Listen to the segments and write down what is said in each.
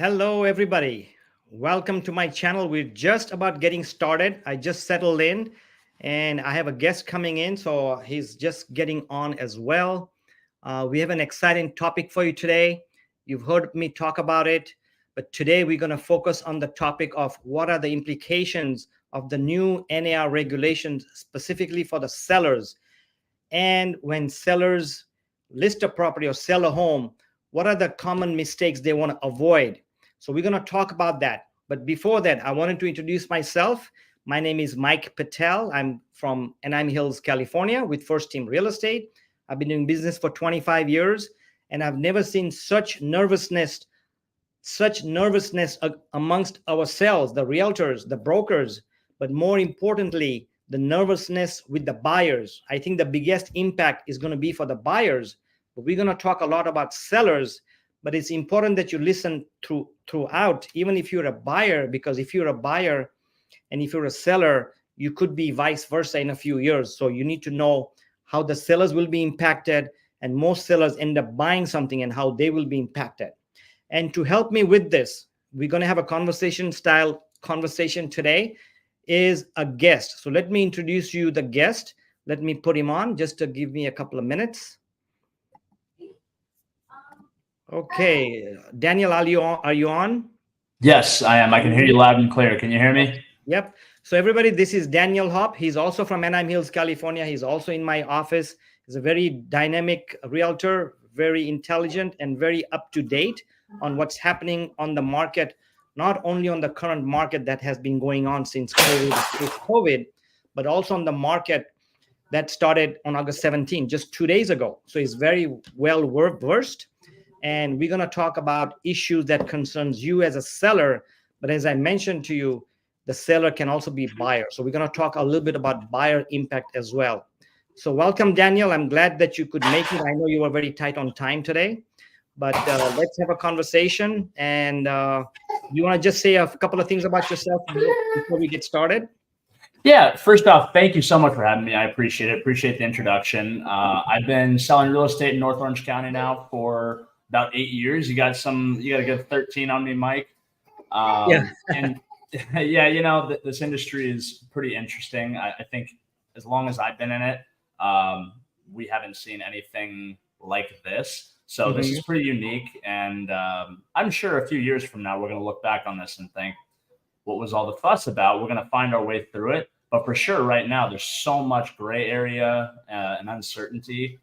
Hello, everybody. Welcome to my channel. We're just about getting started. I just settled in and I have a guest coming in, so he's just getting on as well. We have an exciting topic for you today. You've heard me talk about it, but today we're going to focus on the topic of what are the implications of the new NAR regulations specifically for the sellers. And when sellers list a property or sell a home, what are the common mistakes they want to avoid? So we're going to talk about that. But before that, I wanted to introduce myself. My name is Mike Patel. I'm from Anaheim Hills, California, with First Team Real Estate. I've been doing business for 25 years, and I've never seen such nervousness amongst ourselves, the realtors, the brokers, but more importantly, the nervousness with the buyers. I think the biggest impact is going to be for the buyers, but we're going to talk a lot about sellers. But it's important that you listen throughout, even if you're a buyer, because if you're a buyer and if you're a seller, you could be vice versa in a few years. So you need to know how the sellers will be impacted, and most sellers end up buying something and how they will be impacted. And to help me with this, we're going to have a conversation today, is a guest. So let me introduce you the guest. Let me put him on just to give me a couple of minutes. Okay, Daniel, are you on? Yes, I am. I can hear you loud and clear. Can you hear me? Yep. So everybody, this is Daniel Hopp. He's also from Anaheim Hills, California. He's also in my office. He's a very dynamic realtor, very intelligent, and very up to date on what's happening on the market, not only on the current market that has been going on since COVID, but also on the market that started on August 17, just 2 days ago. So he's very well versed. And we're going to talk about issues that concerns you as a seller. But as I mentioned to you, the seller can also be buyer. So we're going to talk a little bit about buyer impact as well. So welcome, Daniel. I'm glad that you could make it. I know you were very tight on time today, but let's have a conversation. And you want to just say a couple of things about yourself before we get started? Yeah, first off, thank you so much for having me. I appreciate it. Appreciate the introduction. I've been selling real estate in North Orange County now for about 8 years. You got a good 13 on me, Mike. Yeah. And yeah, this industry is pretty interesting. I think as long as I've been in it, we haven't seen anything like this. So this is pretty unique. And I'm sure a few years from now, we're going to look back on this and think, what was all the fuss about? We're going to find our way through it. But for sure, right now, there's so much gray area and uncertainty.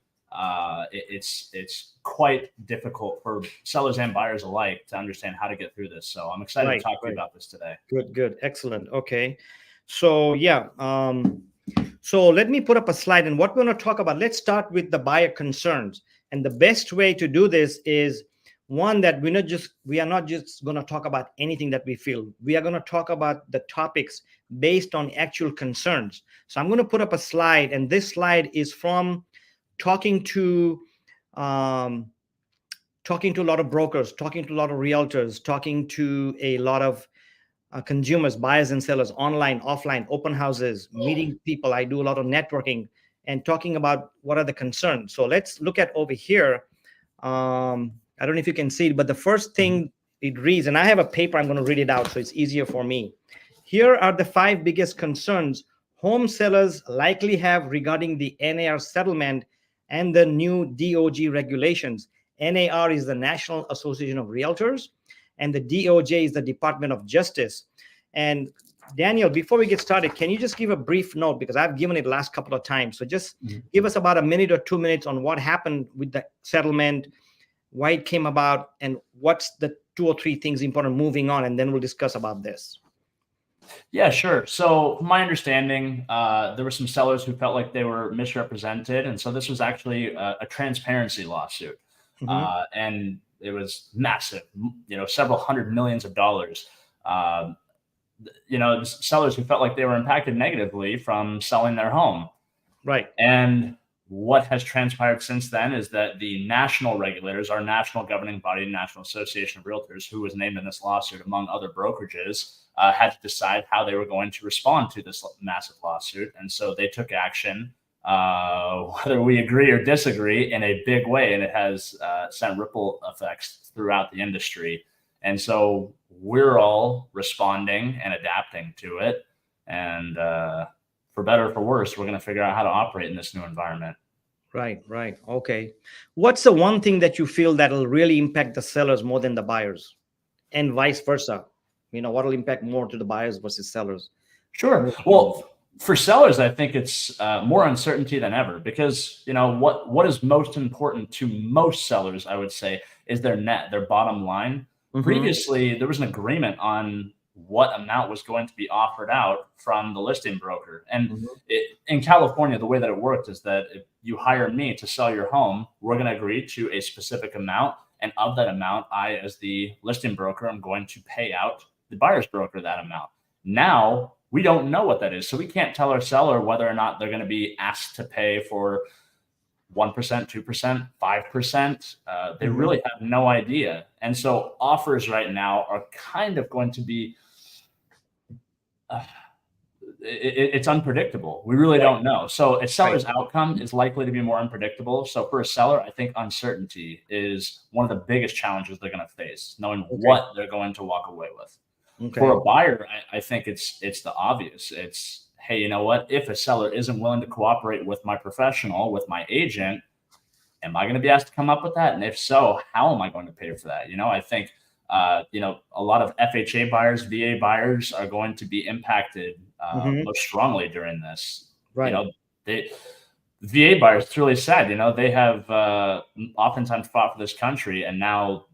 It's quite difficult for sellers and buyers alike to understand how to get through this. So I'm excited to talk to you about this today. Good. Excellent. Okay. So yeah. So let me put up a slide, and what we're going to talk about, let's start with the buyer concerns. And the best way to do this is one, that we are not just going to talk about anything that we feel. We are going to talk about the topics based on actual concerns. So I'm going to put up a slide, and this slide is from talking to a lot of brokers, talking to a lot of realtors, talking to a lot of consumers, buyers and sellers, online, offline, open houses, meeting people. I do a lot of networking and talking about what are the concerns. So let's look at over here. I don't know if you can see it, but the first thing it reads, and I have a paper, I'm going to read it out so it's easier for me. Here are the 5 biggest concerns home sellers likely have regarding the NAR settlement and the new DOJ regulations. NAR is the National Association of Realtors, and the DOJ is the Department of Justice. And Daniel, before we get started, can you just give a brief note, because I've given it the last couple of times. So just give us about a minute or 2 minutes on what happened with the settlement, why it came about, and what's the 2 or 3 things important moving on, and then we'll discuss about this. Yeah, sure. So from my understanding, there were some sellers who felt like they were misrepresented. And so this was actually a transparency lawsuit. And it was massive, several hundred millions of dollars. Sellers who felt like they were impacted negatively from selling their home. Right. And what has transpired since then is that the national regulators, our national governing body, National Association of Realtors, who was named in this lawsuit, among other brokerages, had to decide how they were going to respond to this massive lawsuit. And so they took action, whether we agree or disagree, in a big way. And it has sent ripple effects throughout the industry. And so we're all responding and adapting to it. And for better or for worse, we're going to figure out how to operate in this new environment. Right, right. Okay. What's the one thing that you feel that'll really impact the sellers more than the buyers, and vice versa? What will impact more to the buyers versus sellers? Sure. Well, for sellers, I think it's more uncertainty than ever, because what is most important to most sellers, I would say, is their bottom line. Previously, there was an agreement on what amount was going to be offered out from the listing broker. And in California, the way that it worked is that if you hire me to sell your home, we're going to agree to a specific amount. And of that amount, I, as the listing broker, am going to pay out the buyer's broker that amount. Now, we don't know what that is. So we can't tell our seller whether or not they're going to be asked to pay for 1%, 2%, 5%. They really have no idea. And so offers right now are kind of going to be, it's unpredictable. We really don't know. So a seller's outcome is likely to be more unpredictable. So for a seller, I think uncertainty is one of the biggest challenges they're going to face, knowing what they're going to walk away with. For a buyer, I think it's the obvious. It's, hey, you know what? If a seller isn't willing to cooperate with my professional, with my agent, am I going to be asked to come up with that? And if so, how am I going to pay for that? I think, a lot of FHA buyers, VA buyers are going to be impacted most strongly during this. Right. VA buyers, it's really sad. They have oftentimes fought for this country, and now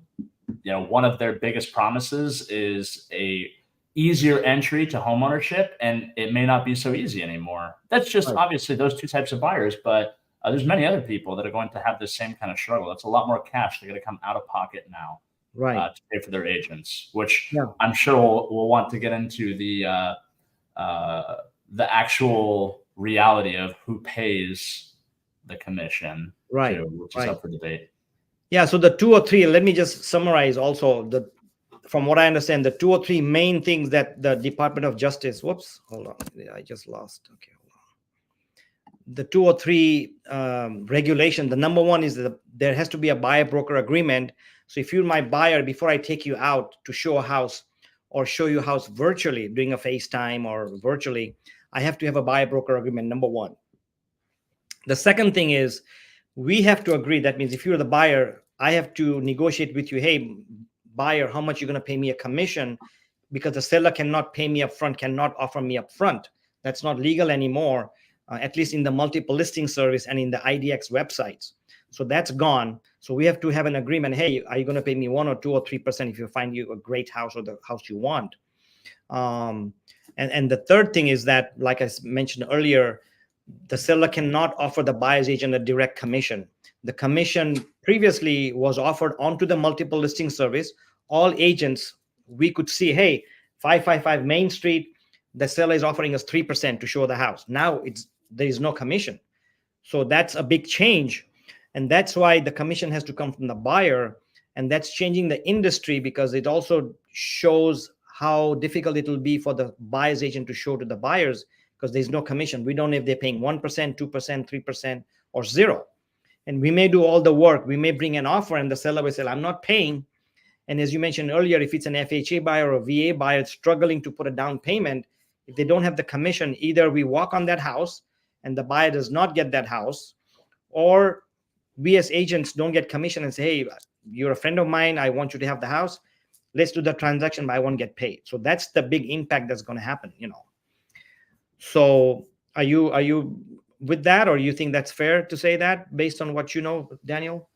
one of their biggest promises is a easier entry to homeownership, and it may not be so easy anymore. That's just obviously those two types of buyers, but there's many other people that are going to have the same kind of struggle. That's a lot more cash they're going to come out of pocket now to pay for their agents, which I'm sure we'll want to get into the actual reality of who pays the commission, which is up for debate. Yeah, so the 2 or 3, let me just summarize also from what I understand, the 2 or 3 main things that the Department of Justice, hold on, I just lost. Okay, hold on. The 2 or 3 regulation, the number one is that there has to be a buyer broker agreement. So if you're my buyer, before I take you out to show a house or show you a house virtually, doing a FaceTime or virtually, I have to have a buyer broker agreement, number one. The second thing is, we have to agree. That means if you're the buyer, I have to negotiate with you. Hey, buyer, how much you're going to pay me a commission? Because the seller cannot pay me upfront, cannot offer me upfront. That's not legal anymore, at least in the multiple listing service and in the IDX websites. So that's gone. So we have to have an agreement. Hey, are you going to pay me 1 or 2 or 3% if you find you a great house or the house you want? And the third thing is that, like I mentioned earlier, the seller cannot offer the buyer's agent a direct commission. The commission previously was offered onto the multiple listing service. All agents, we could see, hey, 555 Main Street, the seller is offering us 3% to show the house. Now there is no commission. So that's a big change. And that's why the commission has to come from the buyer. And that's changing the industry, because it also shows how difficult it will be for the buyer's agent to show to the buyers, because there's no commission. We don't know if they're paying 1%, 2%, 3%, or 0. And we may do all the work. We may bring an offer and the seller will say, I'm not paying. And as you mentioned earlier, if it's an FHA buyer or a VA buyer struggling to put a down payment, if they don't have the commission, either we walk on that house and the buyer does not get that house, or we as agents don't get commission and say, hey, you're a friend of mine, I want you to have the house. Let's do the transaction, but I won't get paid. So that's the big impact that's going to happen, So are you with that, or you think that's fair to say that based on what you know, Daniel?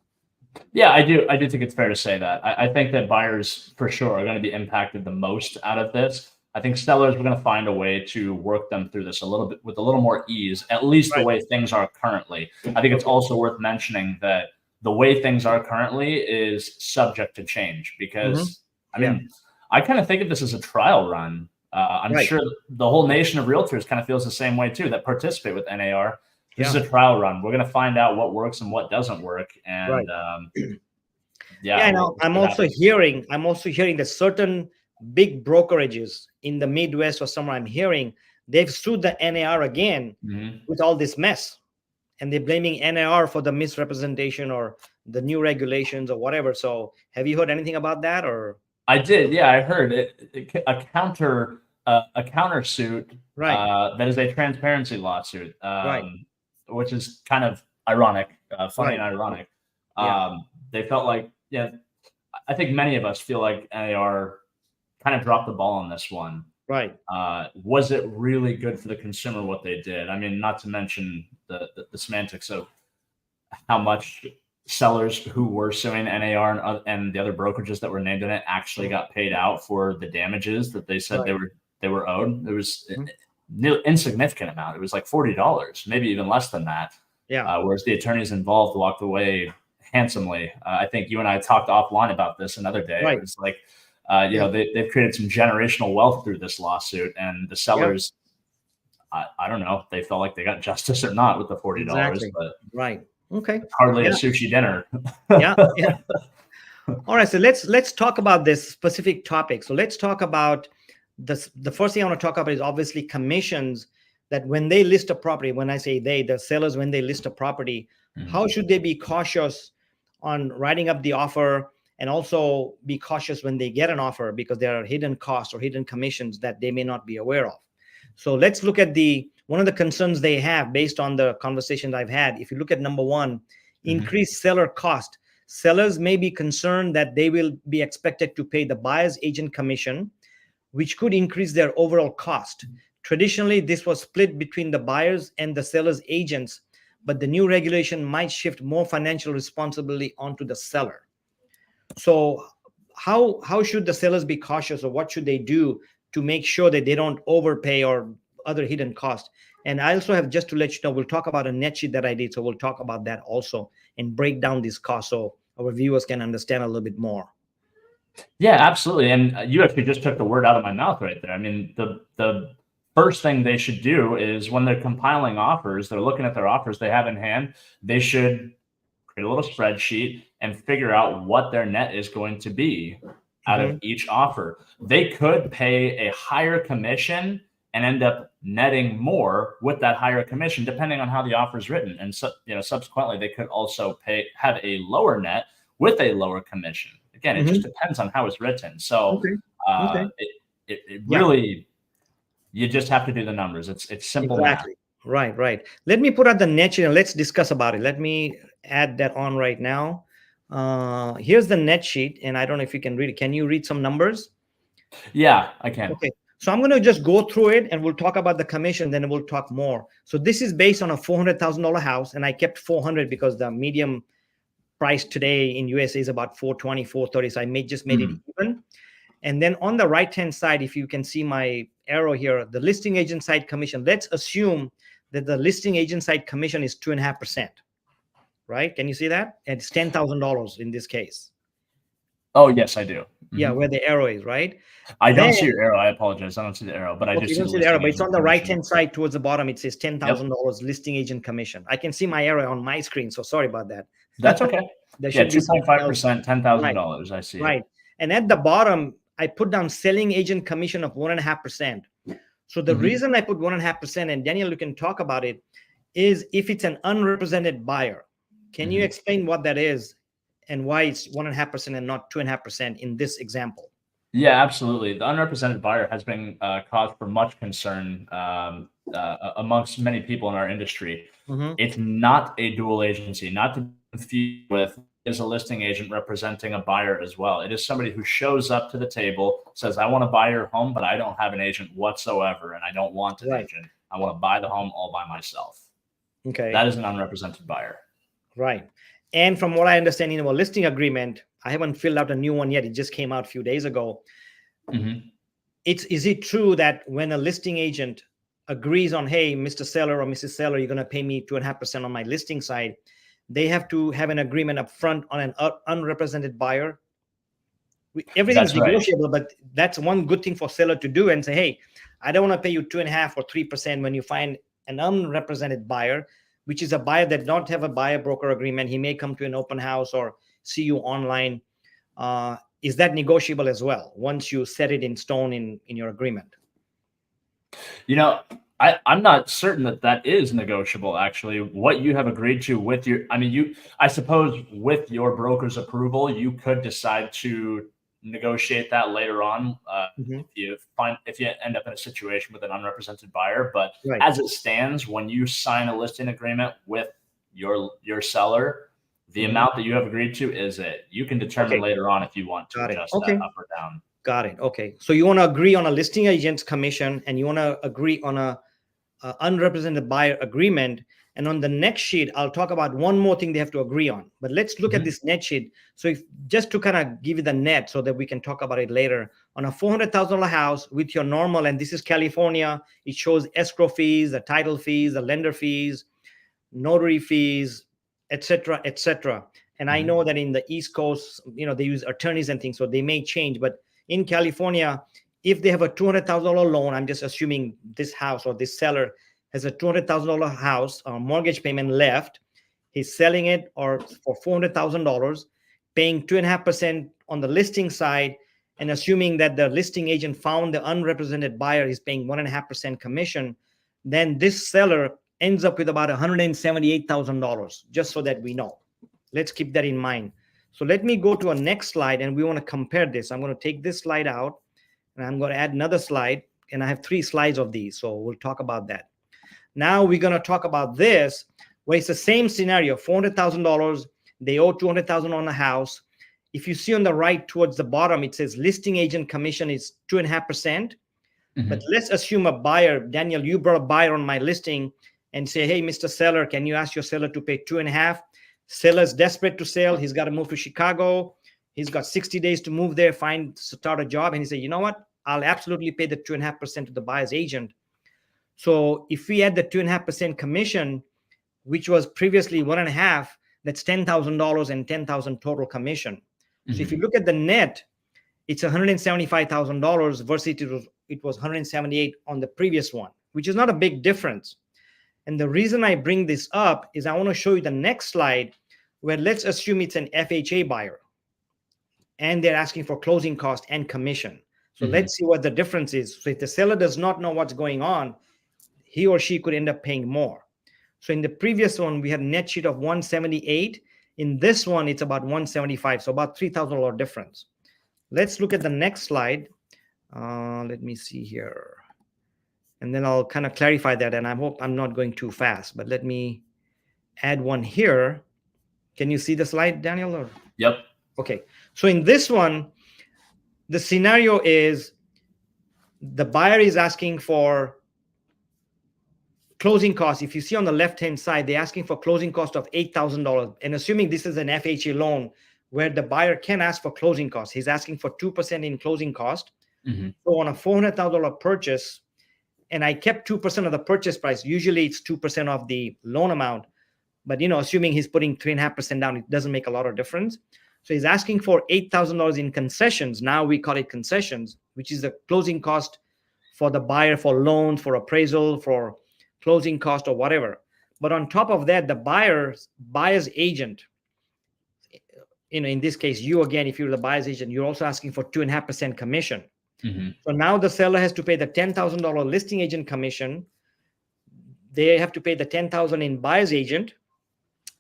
Yeah, I do think it's fair to say that. I think that buyers for sure are going to be impacted the most out of this. I think sellers, we're going to find a way to work them through this a little bit with a little more ease, at least the way things are currently. I think it's also worth mentioning that the way things are currently is subject to change, because I mean, I kind of think of this as a trial run. I'm sure the whole nation of realtors kind of feels the same way too, that participate with NAR. This is a trial run. We're going to find out what works and what doesn't work. And I'm also hearing that certain big brokerages in the Midwest or somewhere, I'm hearing they've sued the NAR again with all this mess, and they're blaming NAR for the misrepresentation or the new regulations or whatever. So have you heard anything about that? Or I did. Yeah, I heard it a countersuit Right. that is a transparency lawsuit, Right. which is kind of ironic, funny Right. and ironic. Yeah. They felt like, yeah, I think many of us feel like NAR kind of dropped the ball on this one. Right. Was it really good for the consumer what they did? I mean, not to mention the semantics of how much sellers who were suing NAR and the other brokerages that were named in it actually got paid out for the damages that they said Right. they were owed. It was Mhm. an insignificant amount. It was like $40, maybe even less than that. Yeah. Whereas the attorneys involved walked away handsomely. I think you and I talked offline about this another day. Right. It was like, Yeah. they've created some generational wealth through this lawsuit, and the Yeah. sellers, I don't know if they felt like they got justice or not with the $40, Exactly. but Right. Okay. it's hardly a Yeah. sushi dinner. Yeah. Yeah. All right. So let's talk about this specific topic. So let's talk about this. The first thing I want to talk about is obviously commissions, that when they list a property, when I say they, the sellers, when they list a property, how should they be cautious on writing up the offer, and also be cautious when they get an offer, because there are hidden costs or hidden commissions that they may not be aware of. So let's look at one of the concerns they have based on the conversations I've had. If you look at number one, increased seller cost. Sellers may be concerned that they will be expected to pay the buyer's agent commission, which could increase their overall cost. Traditionally, this was split between the buyers and the seller's agents, but the new regulation might shift more financial responsibility onto the seller. So how should the sellers be cautious, or what should they do to make sure that they don't overpay or other hidden costs? And I also have, just to let you know, we'll talk about a net sheet that I did. So we'll talk about that also and break down these costs so our viewers can understand a little bit more. Yeah, absolutely. And you actually just took the word out of my mouth right there. I mean, the first thing they should do is when they're compiling offers, they're looking at their offers they have in hand, they should create a little spreadsheet and figure out what their net is going to be out of each offer. They could pay a higher commission and end up netting more with that higher commission, depending on how the offer is written. And so, subsequently, they could also have a lower net with a lower commission. Again, it just depends on how it's written. So it Yeah. really, you just have to do the numbers. It's simple math. Exactly. Right. Let me put out the net sheet and let's discuss about it. Let me add that on right now. Here's the net sheet, and I don't know if you can read it. Can you read some numbers? Yeah, I can. Okay. So I'm going to just go through it and we'll talk about the commission, then we'll talk more. So this is based on a $400,000 house, and I kept 400 because the medium price today in USA is about 420, 430. So I just made it even. And then on the right-hand side, if you can see my arrow here, the listing agent side commission, let's assume that the listing agent side commission is 2.5%, right? Can you see that? And it's $10,000 in this case. Oh, yes, I do. Yeah, where the arrow is, right? I don't see your arrow. I apologize. I don't see the arrow, but I do see the arrow, but it's on the right-hand side towards the bottom. It says $10,000 listing agent commission. I can see my arrow on my screen, so sorry about that. That's okay. There Yeah, should be 2.5%, $10,000. I see it. Right. And at the bottom, I put down selling agent commission of 1.5%. So the reason I put 1.5%, and Daniel, you can talk about it, is if it's an unrepresented buyer. Can you explain what that is and why it's 1.5% and not 2.5% in this example? Yeah, absolutely. The unrepresented buyer has been cause for much concern amongst many people in our industry. It's not a dual agency, not to confuse with is a listing agent representing a buyer as well. It is somebody who shows up to the table, says, I want to buy your home, but I don't have an agent whatsoever, and I don't want an agent. I want to buy the home all by myself. Okay. That is an unrepresented buyer. Right. And from what I understand in our listing agreement, I haven't filled out a new one yet. It just came out a few days ago. Is it true that when a listing agent agrees on, hey, Mr. Seller or Mrs. Seller, you're going to pay me 2.5% on my listing side, they have to have an agreement up front on an unrepresented buyer? Everything's negotiable, but that's one good thing for seller to do and say, hey, I don't want to pay you 2.5% or 3% when you find an unrepresented buyer, which is a buyer that don't have a buyer broker agreement. He may come to an open house or see you online. Is that negotiable as well once you set it in stone in your agreement? I'm not certain that is negotiable, actually. What you have agreed to with I suppose with your broker's approval, you could decide to negotiate that later on Mhm. if you end up in a situation with an unrepresented buyer. But Right. as it stands, when you sign a listing agreement with your seller, the Mhm. amount that you have agreed to is it. You can determine Okay. later on if you want to Got it. adjust that Okay. up or down. Got it. Okay. So you want to agree on a listing agent's commission, and you want to agree on a unrepresented buyer agreement. And on the next sheet, I'll talk about one more thing they have to agree on. But let's look at this net sheet. So if just to kind of give you the net so that we can talk about it later, on a $400,000 house with your normal, and this is California, it shows escrow fees, the title fees, the lender fees, notary fees, etc., etc. And I know that in the East Coast, they use attorneys and things, so they may change. But in California, if they have a $200,000 loan, I'm just assuming this house or this seller has a $200,000 house mortgage payment left. He's selling it or for $400,000, paying 2.5% on the listing side, and assuming that the listing agent found the unrepresented buyer is paying 1.5% commission, then this seller ends up with about $178,000, just so that we know. Let's keep that in mind. So let me go to a next slide, and we want to compare this. I'm going to take this slide out, and I'm going to add another slide, and I have 3 slides of these, so we'll talk about that. Now we're going to talk about this, where it's the same scenario, $400,000, they owe $200,000 on the house. If you see on the right towards the bottom, it says listing agent commission is 2.5%. But let's assume a buyer, Daniel, you brought a buyer on my listing and say, hey, Mr. Seller, can you ask your seller to pay 2.5? Seller's desperate to sell. He's got to move to Chicago. He's got 60 days to move there, start a job. And he said, you know what? I'll absolutely pay the 2.5% to the buyer's agent. So if we add the 2.5% commission, which was previously 1.5, that's $10,000 and $10,000 total commission. So if you look at the net, it's $175,000 versus it was 178 on the previous one, which is not a big difference. And the reason I bring this up is I want to show you the next slide, where let's assume it's an FHA buyer and they're asking for closing cost and commission. So let's see what the difference is. So if the seller does not know what's going on, he or she could end up paying more. So in the previous one, we had a net sheet of 178. In this one, it's about 175, so about $3,000 difference. Let's look at the next slide. Let me see here. And then I'll kind of clarify that. And I hope I'm not going too fast, but let me add one here. Can you see the slide, Daniel? Or? Yep. Okay. So in this one, the scenario is the buyer is asking for closing costs. If you see on the left-hand side, they're asking for closing cost of $8,000. And assuming this is an FHA loan where the buyer can ask for closing costs, he's asking for 2% in closing cost. So on a $400,000 purchase, and I kept 2% of the purchase price. Usually it's 2% of the loan amount, but assuming he's putting 3.5% down, it doesn't make a lot of difference. So he's asking for $8,000 in concessions. Now we call it concessions, which is the closing cost for the buyer, for loans, for appraisal, for closing cost or whatever. But on top of that, the buyer's agent, in this case, you again, if you're the buyer's agent, you're also asking for 2.5% commission. So now the seller has to pay the $10,000 listing agent commission. They have to pay the $10,000 in buyer's agent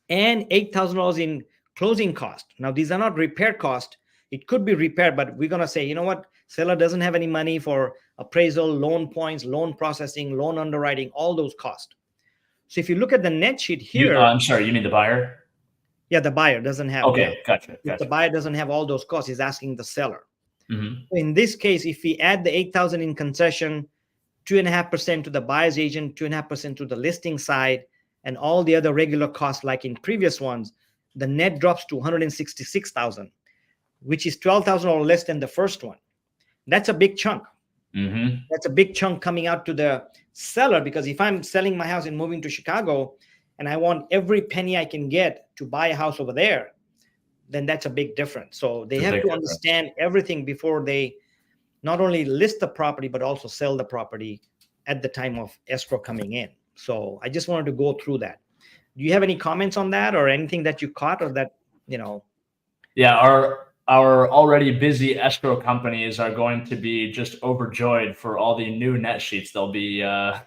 and $8,000 in closing cost. Now, these are not repair cost. It could be repair, but we're going to say, you know what? Seller doesn't have any money for appraisal, loan points, loan processing, loan underwriting, all those costs. So if you look at the net sheet here. I'm sorry, you mean the buyer? Yeah, the buyer doesn't have. Okay, Yeah. gotcha. If the buyer doesn't have all those costs, he's asking the seller. Mm-hmm. In this case, if we add the 8,000 in concession, 2.5% to the buyer's agent, 2.5% to the listing side, and all the other regular costs like in previous ones, the net drops to 166,000, which is 12,000 or less than the first one. That's a big chunk. Mm-hmm. That's a big chunk coming out to the seller, because if I'm selling my house and moving to Chicago and I want every penny I can get to buy a house over there, then that's a big difference. So they have to understand everything before they not only list the property, but also sell the property at the time of escrow coming in. So I just wanted to go through that. Do you have any comments on that or anything that you caught or that, Yeah, our already busy escrow companies are going to be just overjoyed for all the new net sheets they'll be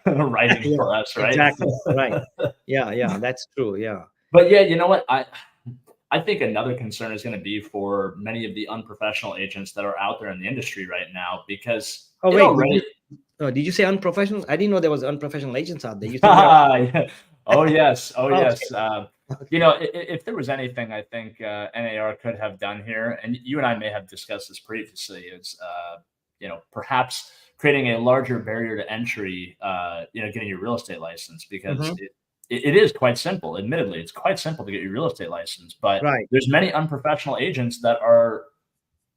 writing for us, right? Exactly. Right. Yeah, that's true. Yeah. But yeah, you know what? I think another concern is going to be for many of the unprofessional agents that are out there in the industry right now, because Oh it wait, already. did you say unprofessional? I didn't know there was unprofessional agents out there. You think there are? Yeah. Oh yes, oh Okay, yes. okay, If there was anything I think NAR could have done here, and you and I may have discussed this previously, is perhaps creating a larger barrier to entry. Getting your real estate license, because hmm, it is quite simple. Admittedly, it's quite simple to get your real estate license, but right, there's many unprofessional agents that are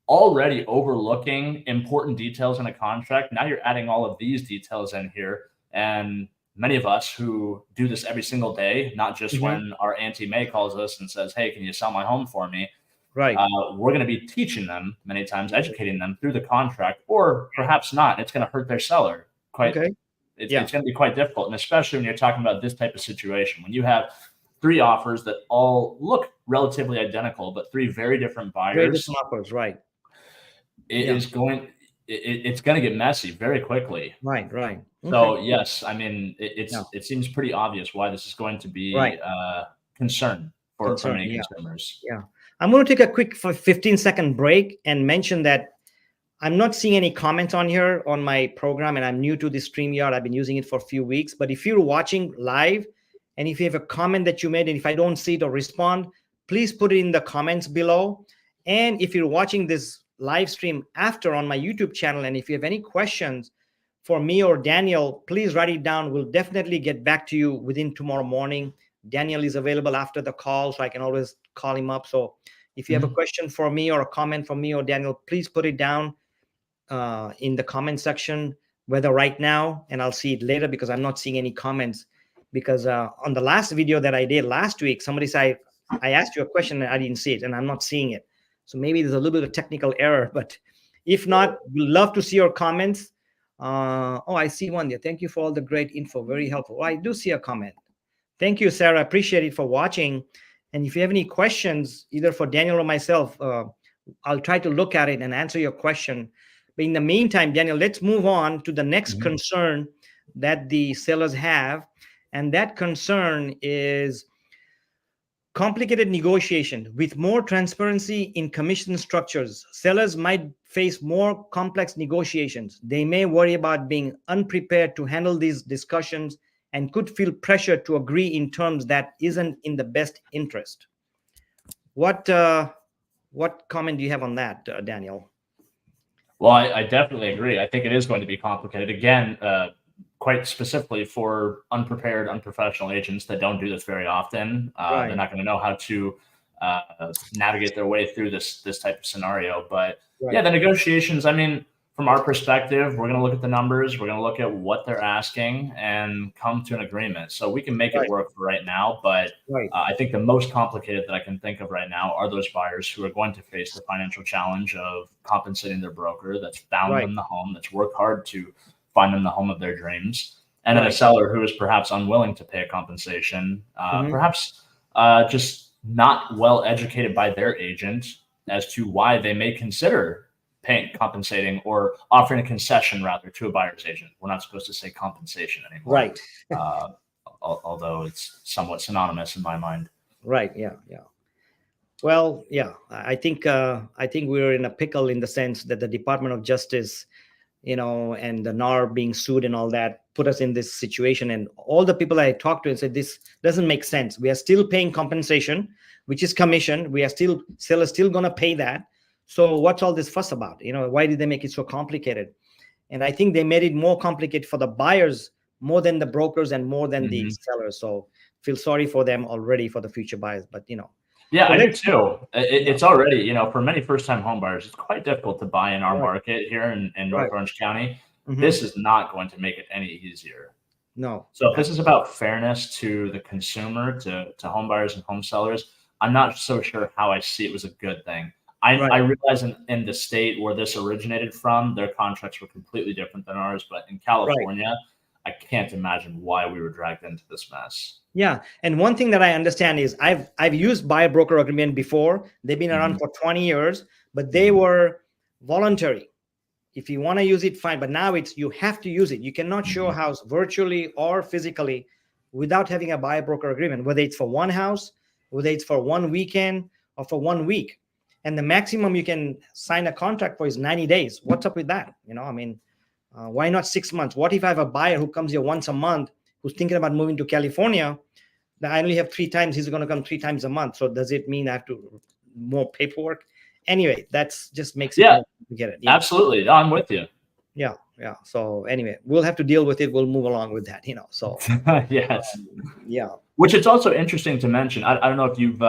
already overlooking important details in a contract. Now you're adding all of these details in here. And many of us who do this every single day, not just hmm, when our Auntie May calls us and says, "Hey, can you sell my home for me?" right, We're going to be teaching them many times, educating them through the contract, or perhaps not. It's going to hurt their seller. okay, It's yeah, going to be quite difficult. And especially when you're talking about this type of situation, when you have three offers that all look relatively identical, but three very different very buyers, different offers, right, it yeah, is going it's going to get messy very quickly. right, okay, So yes, I mean yeah, it seems pretty obvious why this is going to right, be concern for concern, many yeah, consumers. yeah. I'm going to take a quick 15-second break and mention that I'm not seeing any comments on here on my program, and I'm new to the StreamYard. I've been using it for a few weeks. But if you're watching live and if you have a comment that you made, and if I don't see it or respond, please put it in the comments below. And if you're watching this live stream after on my YouTube channel, and if you have any questions for me or Daniel, please write it down. We'll definitely get back to you within tomorrow morning. Daniel is available after the call, so I can always call him up. So if you have a Mhm. question for me or a comment from me or Daniel, please put it down in the comment section, whether right now, and I'll see it later because I'm not seeing any comments. Because on the last video that I did last week, somebody said, I asked you a question and I didn't see it, and I'm not seeing it. So maybe there's a little bit of technical error, but if not, we'd love to see your comments. Oh, I see one there. Thank you for all the great info. Very helpful. Oh, I do see a comment. Thank you, Sarah. Appreciate it for watching. And if you have any questions, either for Daniel or myself, I'll try to look at it and answer your question. But in the meantime, Daniel, let's move on to the next Mhm. concern that the sellers have. And that concern is complicated negotiation. With more transparency in commission structures, sellers might face more complex negotiations. They may worry about being unprepared to handle these discussions and could feel pressure to agree in terms that isn't in the best interest. What comment do you have on that, Daniel? Well, I definitely agree. I think it is going to be complicated. Again, quite specifically for unprepared, unprofessional agents that don't do this very often. They're Right, not going to know how to navigate their way through this type of scenario. But yeah, right, the negotiations. I mean, from our perspective, we're going to look at the numbers. We're going to look at what they're asking and come to an agreement. So we can make it right, work for right now. But right, I think the most complicated that I can think of right now are those buyers who are going to face the financial challenge of compensating their broker that's found right, them the home, that's worked hard to find them the home of their dreams, and then a right. seller who is perhaps unwilling to pay a compensation, Mhm. perhaps just not well educated by their agent as to why they may consider paying, compensating, or offering a concession rather to a buyer's agent. We're not supposed to say compensation anymore, Right, uh, although it's somewhat synonymous in my mind. right. Yeah, yeah. Well, yeah. I think we're in a pickle in the sense that the Department of Justice, and the NAR being sued and all that put us in this situation. And all the people I talked to and said this doesn't make sense. We are still paying compensation, which is commission. We are still sellers still gonna pay that. So what's all this fuss about? Why did they make it so complicated? And I think they made it more complicated for the buyers more than the brokers and more than the Mhm. sellers. So feel sorry for them already for the future buyers. But Yeah, so I do let's too. yeah, It's already, for many first-time home buyers, it's quite difficult to buy in our right, market here in North right. Orange County. Hmm. This is not going to make it any easier. No, So if this is absolutely. about fairness to the consumer, to home buyers and home sellers, I'm not so sure how I see it was a good thing. I Right, realize in the state where this originated from, their contracts were completely different than ours. But in right. California, I can't imagine why we were dragged into this mess. Yeah, and one thing that I understand is I've used buyer broker agreement before. They've been around Mhm, for 20 years, but they mhm, were voluntary. If you want to use it, fine. But now it's you have to use it. You cannot show a mhm. house virtually or physically without having a buyer broker agreement, whether it's for one house, whether it's for one weekend, or for 1 week, and the maximum you can sign a contract for is 90 days. What's up with that? I mean, why not 6 months? What if I have a buyer who comes here once a month, who's thinking about moving to California? That I only have 3 times. He's going to come 3 times a month. So does it mean I have to more paperwork? Anyway, that's just makes it Yeah, more complicated. Yeah. absolutely. I'm with you. Yeah. Yeah. So anyway, we'll have to deal with it. We'll move along with that, So Yes. yeah. Which it's also interesting to mention. I don't know if you've,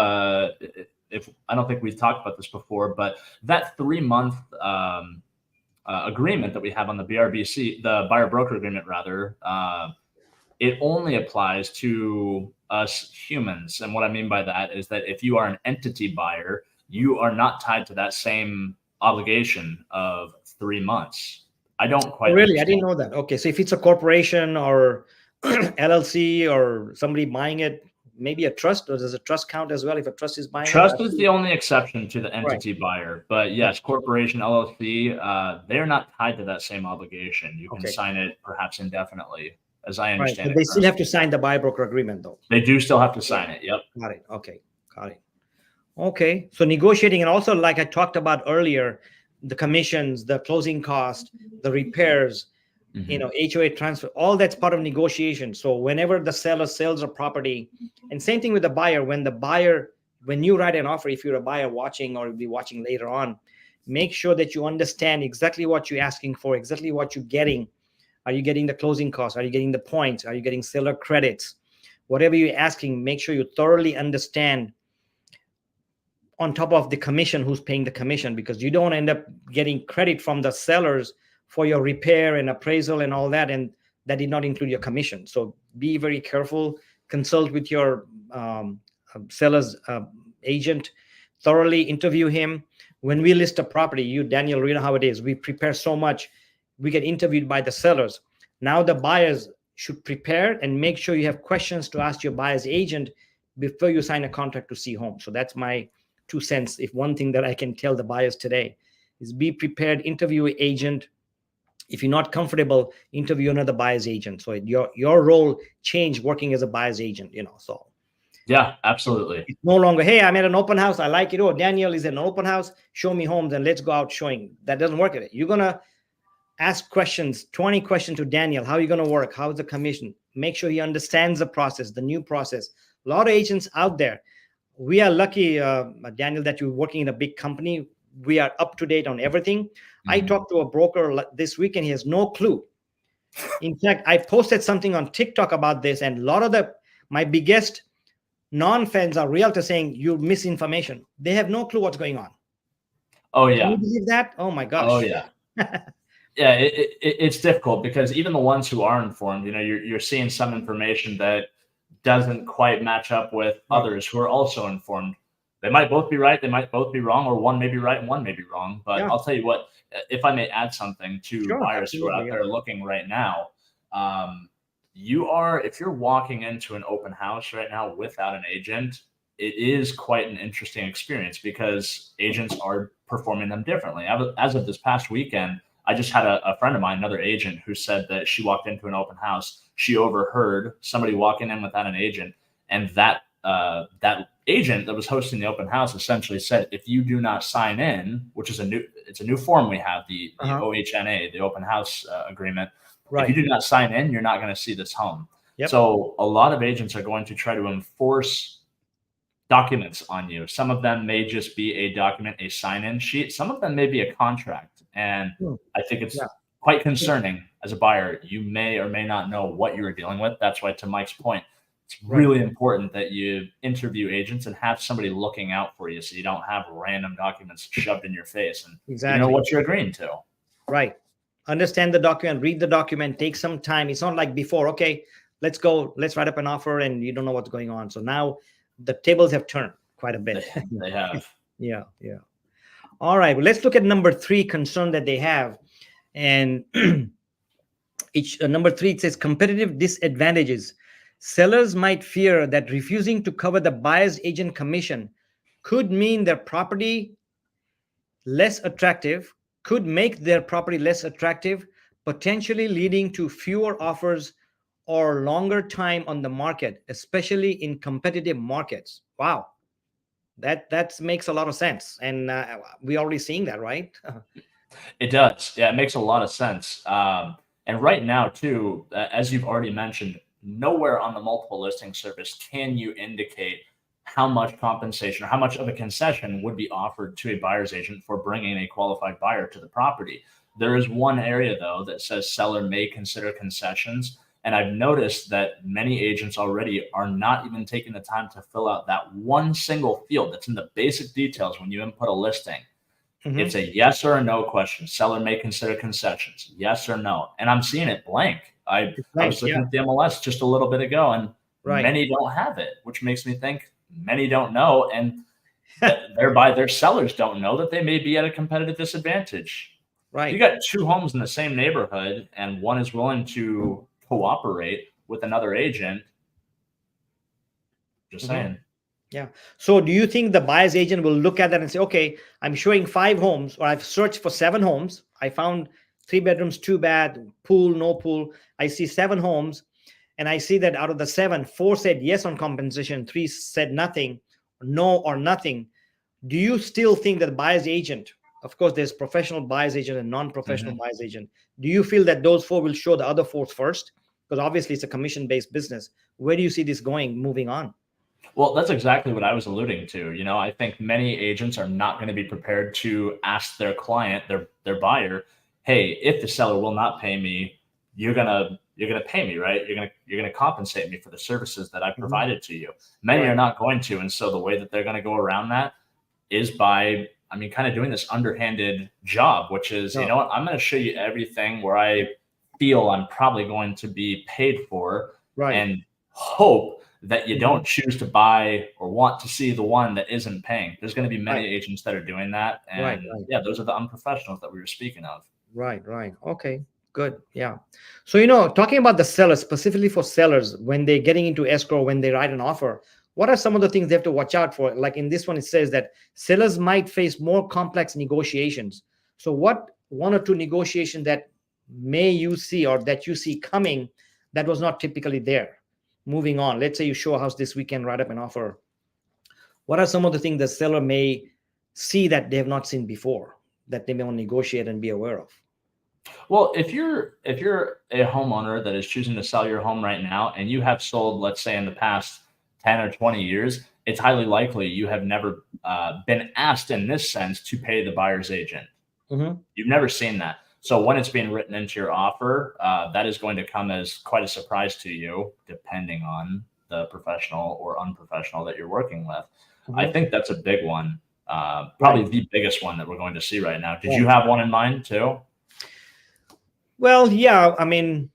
if I don't think we've talked about this before, but that 3-month agreement that we have on the BRBC, the buyer broker agreement, rather, it only applies to us humans. And what I mean by that is that if you are an entity buyer, you are not tied to that same obligation of 3 months. I don't quite Really, I understand. didn't know that. Okay, so if it's a corporation or LLC or somebody buying it, maybe a trust, or does a trust count as well if a trust is buying it? Trust is the only exception to the Right. entity buyer, but yes, corporation, LLC, they're not tied to that same obligation. You can Okay. sign it perhaps indefinitely, as I Right, understand but it. they still have to sign the buyer broker agreement, though. They do still have to sign it. Yep. Got it. Okay, got it. Okay, so negotiating, and also like I talked about earlier, the commissions, the closing cost, the repairs, HOA transfer, all that's part of negotiation. So whenever the seller sells a property, and same thing with the buyer, when you write an offer, if you're a buyer watching or be watching later on, make sure that you understand exactly what you're asking for, exactly what you're getting. Are you getting the closing costs? Are you getting the points? Are you getting seller credits? Whatever you're asking, make sure you thoroughly understand, on top of the commission, who's paying the commission, because you don't end up getting credit from the sellers for your repair and appraisal and all that, and that did not include your commission. So be very careful. Consult with your seller's agent, thoroughly interview him. When we list a property, you, Daniel, you know how it is. We prepare so much. We get interviewed by the sellers. Now the buyers should prepare and make sure you have questions to ask your buyer's agent before you sign a contract to see home. So that's my 2 cents. If one thing that I can tell the buyers today is, be prepared, interview an agent. If you're not comfortable, interview another buyer's agent. So your role changed working as a buyer's agent, so. Yeah, absolutely. It's no longer, hey, I'm at an open house, I like it. Oh, Daniel is at an open house, show me homes and let's go out showing. That doesn't work. You're going to ask questions, 20 questions to Daniel. How are you going to work? How's the commission? Make sure he understands the process, the new process. A lot of agents out there. We are lucky, Daniel, that you're working in a big company. We are up to date on everything. I talked to a broker this weekend. He has no clue. In fact, I posted something on TikTok about this, and a lot of my biggest non-fans are realtors saying you misinformation. They have no clue what's going on. Oh, yeah. Can you believe that? Oh, my gosh. Oh, yeah. Yeah, it's difficult because even the ones who are informed, you're seeing some information that doesn't quite match up with others who are also informed. They might both be right, they might both be wrong, or one may be right and one may be wrong. But I'll tell you what, if I may add something to buyers who are out there looking right now, if you're walking into an open house right now without an agent, it is quite an interesting experience because agents are performing them differently. As of this past weekend, I just had a friend of mine, another agent, who said that she walked into an open house. She overheard somebody walking in without an agent, and that agent that was hosting the open house essentially said, if you do not sign in, which is it's a new form we have, the OHNA, the open house agreement. Right. If you do not sign in, you're not going to see this home. Yep. So a lot of agents are going to try to enforce documents on you. Some of them may just be a document, a sign-in sheet. Some of them may be a contract. And I think it's quite concerning as a buyer. You may or may not know what you're dealing with. That's why, to Mike's point, it's really important that you interview agents and have somebody looking out for you, so you don't have random documents shoved in your face and you know what you're agreeing to. Right. Understand the document, read the document, take some time. It's not like before, okay, let's go, let's write up an offer, and you don't know what's going on. So now the tables have turned quite a bit. They have. Yeah. All right. Well, let's look at number 3 concern that they have. And number 3, it says competitive disadvantages. Sellers might fear that refusing to cover the buyer's agent commission could mean their property less attractive, could make their property less attractive, potentially leading to fewer offers or longer time on the market, especially in competitive markets. Wow. That makes a lot of sense, and we already seeing that, right? It does. Yeah, it makes a lot of sense. And right now, too, as you've already mentioned, nowhere on the multiple listing service can you indicate how much compensation or how much of a concession would be offered to a buyer's agent for bringing a qualified buyer to the property. There is one area, though, that says seller may consider concessions. And I've noticed that many agents already are not even taking the time to fill out that one single field that's in the basic details when you input a listing. Hmm. It's a yes or a no question. Seller may consider concessions, yes or no. And I'm seeing it blank. It's I was blank, looking yeah, at the MLS just a little bit ago, and right. many don't have it, which makes me think many don't know, and thereby their sellers don't know that they may be at a competitive disadvantage. If you Right. got two homes in the same neighborhood and one is willing to cooperate with another agent, just Hmm. saying. Yeah. So do you think the buyer's agent will look at that and say, okay, I'm showing 5 homes, or I've searched for 7 homes. I found 3 bedrooms, 2 bath, pool, no pool. I see 7 homes, and I see that out of the 7, 4 said yes on compensation, 3 said nothing, no or nothing. Do you still think that the buyer's agent, of course, there's professional buyer's agent and non-professional Mhm. buyer's agent, do you feel that those 4 will show the other 4 first? Because obviously it's a commission-based business. Where do you see this going, moving on? Well, that's exactly what I was alluding to. I think many agents are not going to be prepared to ask their client, their buyer, "Hey, if the seller will not pay me, you're gonna pay me, right? You're gonna compensate me for the services that I Mhm. provided to you." Many are Right. not going to, and so the way that they're going to go around that is by, I mean, kind of doing this underhanded job, which is, you No. know what, I'm going to show you everything where I feel I'm probably going to be paid for, Right. and hope that you Mhm. don't choose to buy or want to see the one that isn't paying. There's going to be many Right. agents that are doing that. Right. And Right. yeah, those are the unprofessionals that we were speaking of. Right. Right. Okay. Good. Yeah. So, talking about the sellers, specifically for sellers, when they're getting into escrow, when they write an offer, what are some of the things they have to watch out for? Like in this one, it says that sellers might face more complex negotiations. So, what one or two negotiations that may you see, or that you see coming, that was not typically there? Moving on. Let's say you show a house this weekend, write up an offer. What are some of the things the seller may see that they have not seen before, that they may want to negotiate and be aware of? Well, if you're a homeowner that is choosing to sell your home right now and you have sold, let's say, in the past 10 or 20 years, it's highly likely you have never been asked in this sense to pay the buyer's agent. Mhm. You've never seen that. So when it's being written into your offer, that is going to come as quite a surprise to you, depending on the professional or unprofessional that you're working with. I Mhm. think that's a big one, Right. probably the biggest one that we're going to see right now. Did you Right. have one in mind too? Well, yeah, I mean,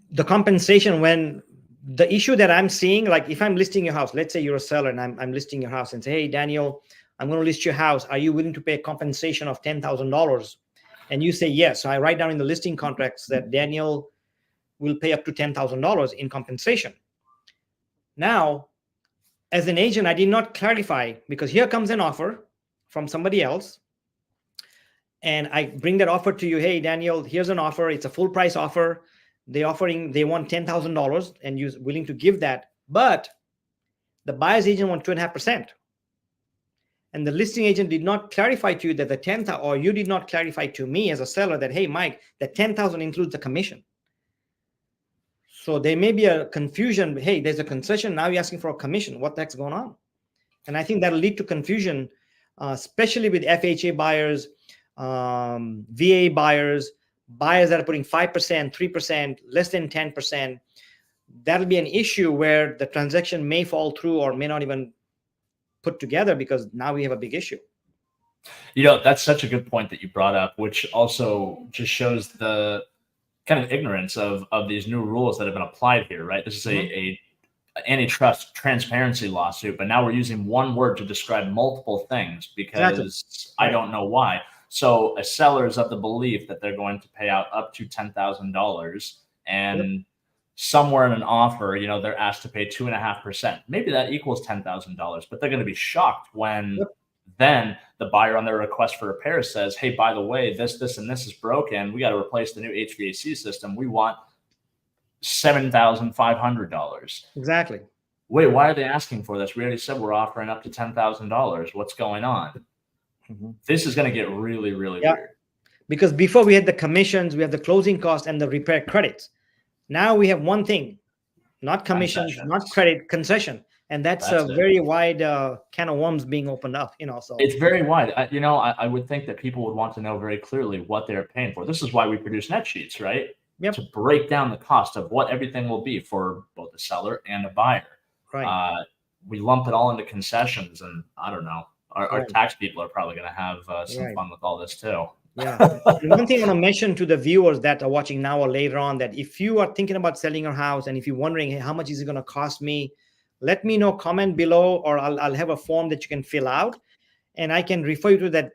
the compensation, when the issue that I'm seeing, like if I'm listing your house, let's say you're a seller and I'm listing your house and say, hey, Daniel, I'm going to list your house. Are you willing to pay a compensation of $10,000? And you say yes. So I write down in the listing contracts that Daniel will pay up to $10,000 in compensation. Now, as an agent, I did not clarify, because here comes an offer from somebody else, and I bring that offer to you. Hey, Daniel, here's an offer. It's a full price offer. They want $10,000, and you're willing to give that, but the buyer's agent wants 2.5%. And the listing agent did not clarify to you that the 10,000, or you did not clarify to me as a seller that, hey, Mike, the 10,000 includes the commission. So there may be a confusion. Hey, there's a concession. Now you're asking for a commission. What the heck's going on? And I think that'll lead to confusion, especially with FHA buyers, VA buyers, buyers that are putting 5%, 3%, less than 10%. That'll be an issue where the transaction may fall through or may not even put together, because now we have a big issue. That's such a good point that you brought up, which also just shows the kind of ignorance of these new rules that have been applied here, right? This is Mhm. a antitrust transparency lawsuit, but now we're using one word to describe multiple things Exactly. because I Right. don't know why. So a seller is of the belief that they're going to pay out up to $10,000, Yep. and somewhere in an offer, they're asked to pay 2.5%. Maybe that equals $10,000, but they're going to be shocked when Yep. then the buyer on their request for repair says, "Hey, by the way, this, and this is broken. We got to replace the new HVAC system. We want $7,500." Exactly. wait, why are they asking for this? We already said we're offering up to $10,000. What's going on? This is going to get really, really weird. Because before we had the commissions, we have the closing costs and the repair credits. Now we have one thing, not commissions, not credit, concession. And that's a very wide can of worms being opened up, so. It's very wide. I would think that people would want to know very clearly what they're paying for. This is why we produce net sheets, right? Yep. To break down the cost of what everything will be for both the seller and a buyer. Right. We lump it all into concessions, and I don't know. Our tax people are probably going to have some fun with all this too. Yeah. One thing I want to mention to the viewers that are watching now or later on, that if you are thinking about selling your house and if you're wondering, hey, how much is it going to cost me, let me know, comment below, or I'll have a form that you can fill out, and I can refer you to that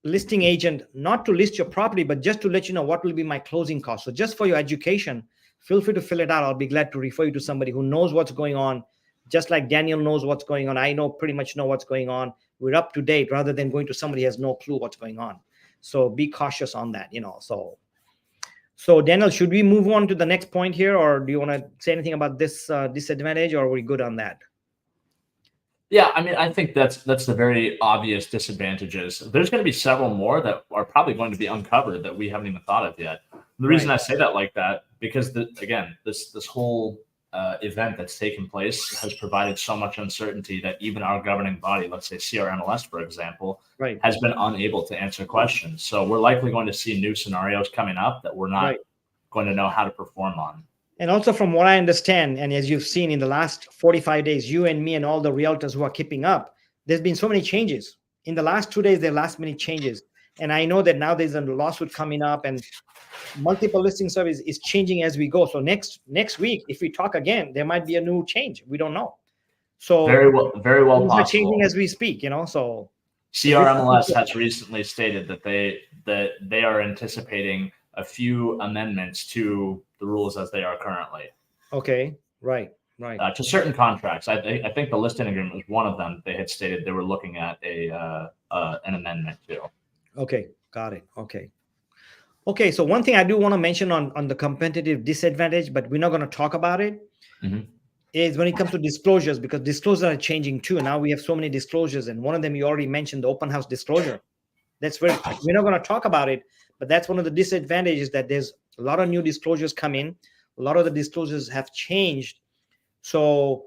listing agent, not to list your property, but just to let you know what will be my closing costs. So just for your education, feel free to fill it out. I'll be glad to refer you to somebody who knows what's going on. Just like Daniel knows what's going on. I pretty much know what's going on. We're up to date rather than going to somebody who has no clue what's going on. So be cautious on that, So Daniel, should we move on to the next point here, or do you want to say anything about this disadvantage, or are we good on that? Yeah, I mean, I think that's the very obvious disadvantages. There's going to be several more that are probably going to be uncovered that we haven't even thought of yet. The reason I say that like that, because this whole event that's taken place has provided so much uncertainty that even our governing body, let's say CRMLS, for example, has been unable to answer questions. So we're likely going to see new scenarios coming up that we're not going to know how to perform on. And also from what I understand, and as you've seen in the last 45 days, you and me and all the realtors who are keeping up, there's been so many changes. In the last 2 days, there are last many changes. And I know that now there's a lawsuit coming up, and multiple listing service is changing as we go. So next week, if we talk again, there might be a new change. We don't know. So very well possible. Things are changing as we speak, So CRMLS has recently stated that they are anticipating a few amendments to the rules as they are currently. Okay, right. To certain contracts, I think the listing agreement was one of them. They had stated they were looking at an amendment to. Okay, got it. Okay, so one thing I do want to mention on the competitive disadvantage, but we're not going to talk about it, is when it comes to disclosures, because disclosures are changing too. Now we have so many disclosures, and one of them you already mentioned, the open house disclosure. We're not going to talk about it, but that's one of the disadvantages, that there's a lot of new disclosures come in. A lot of the disclosures have changed. So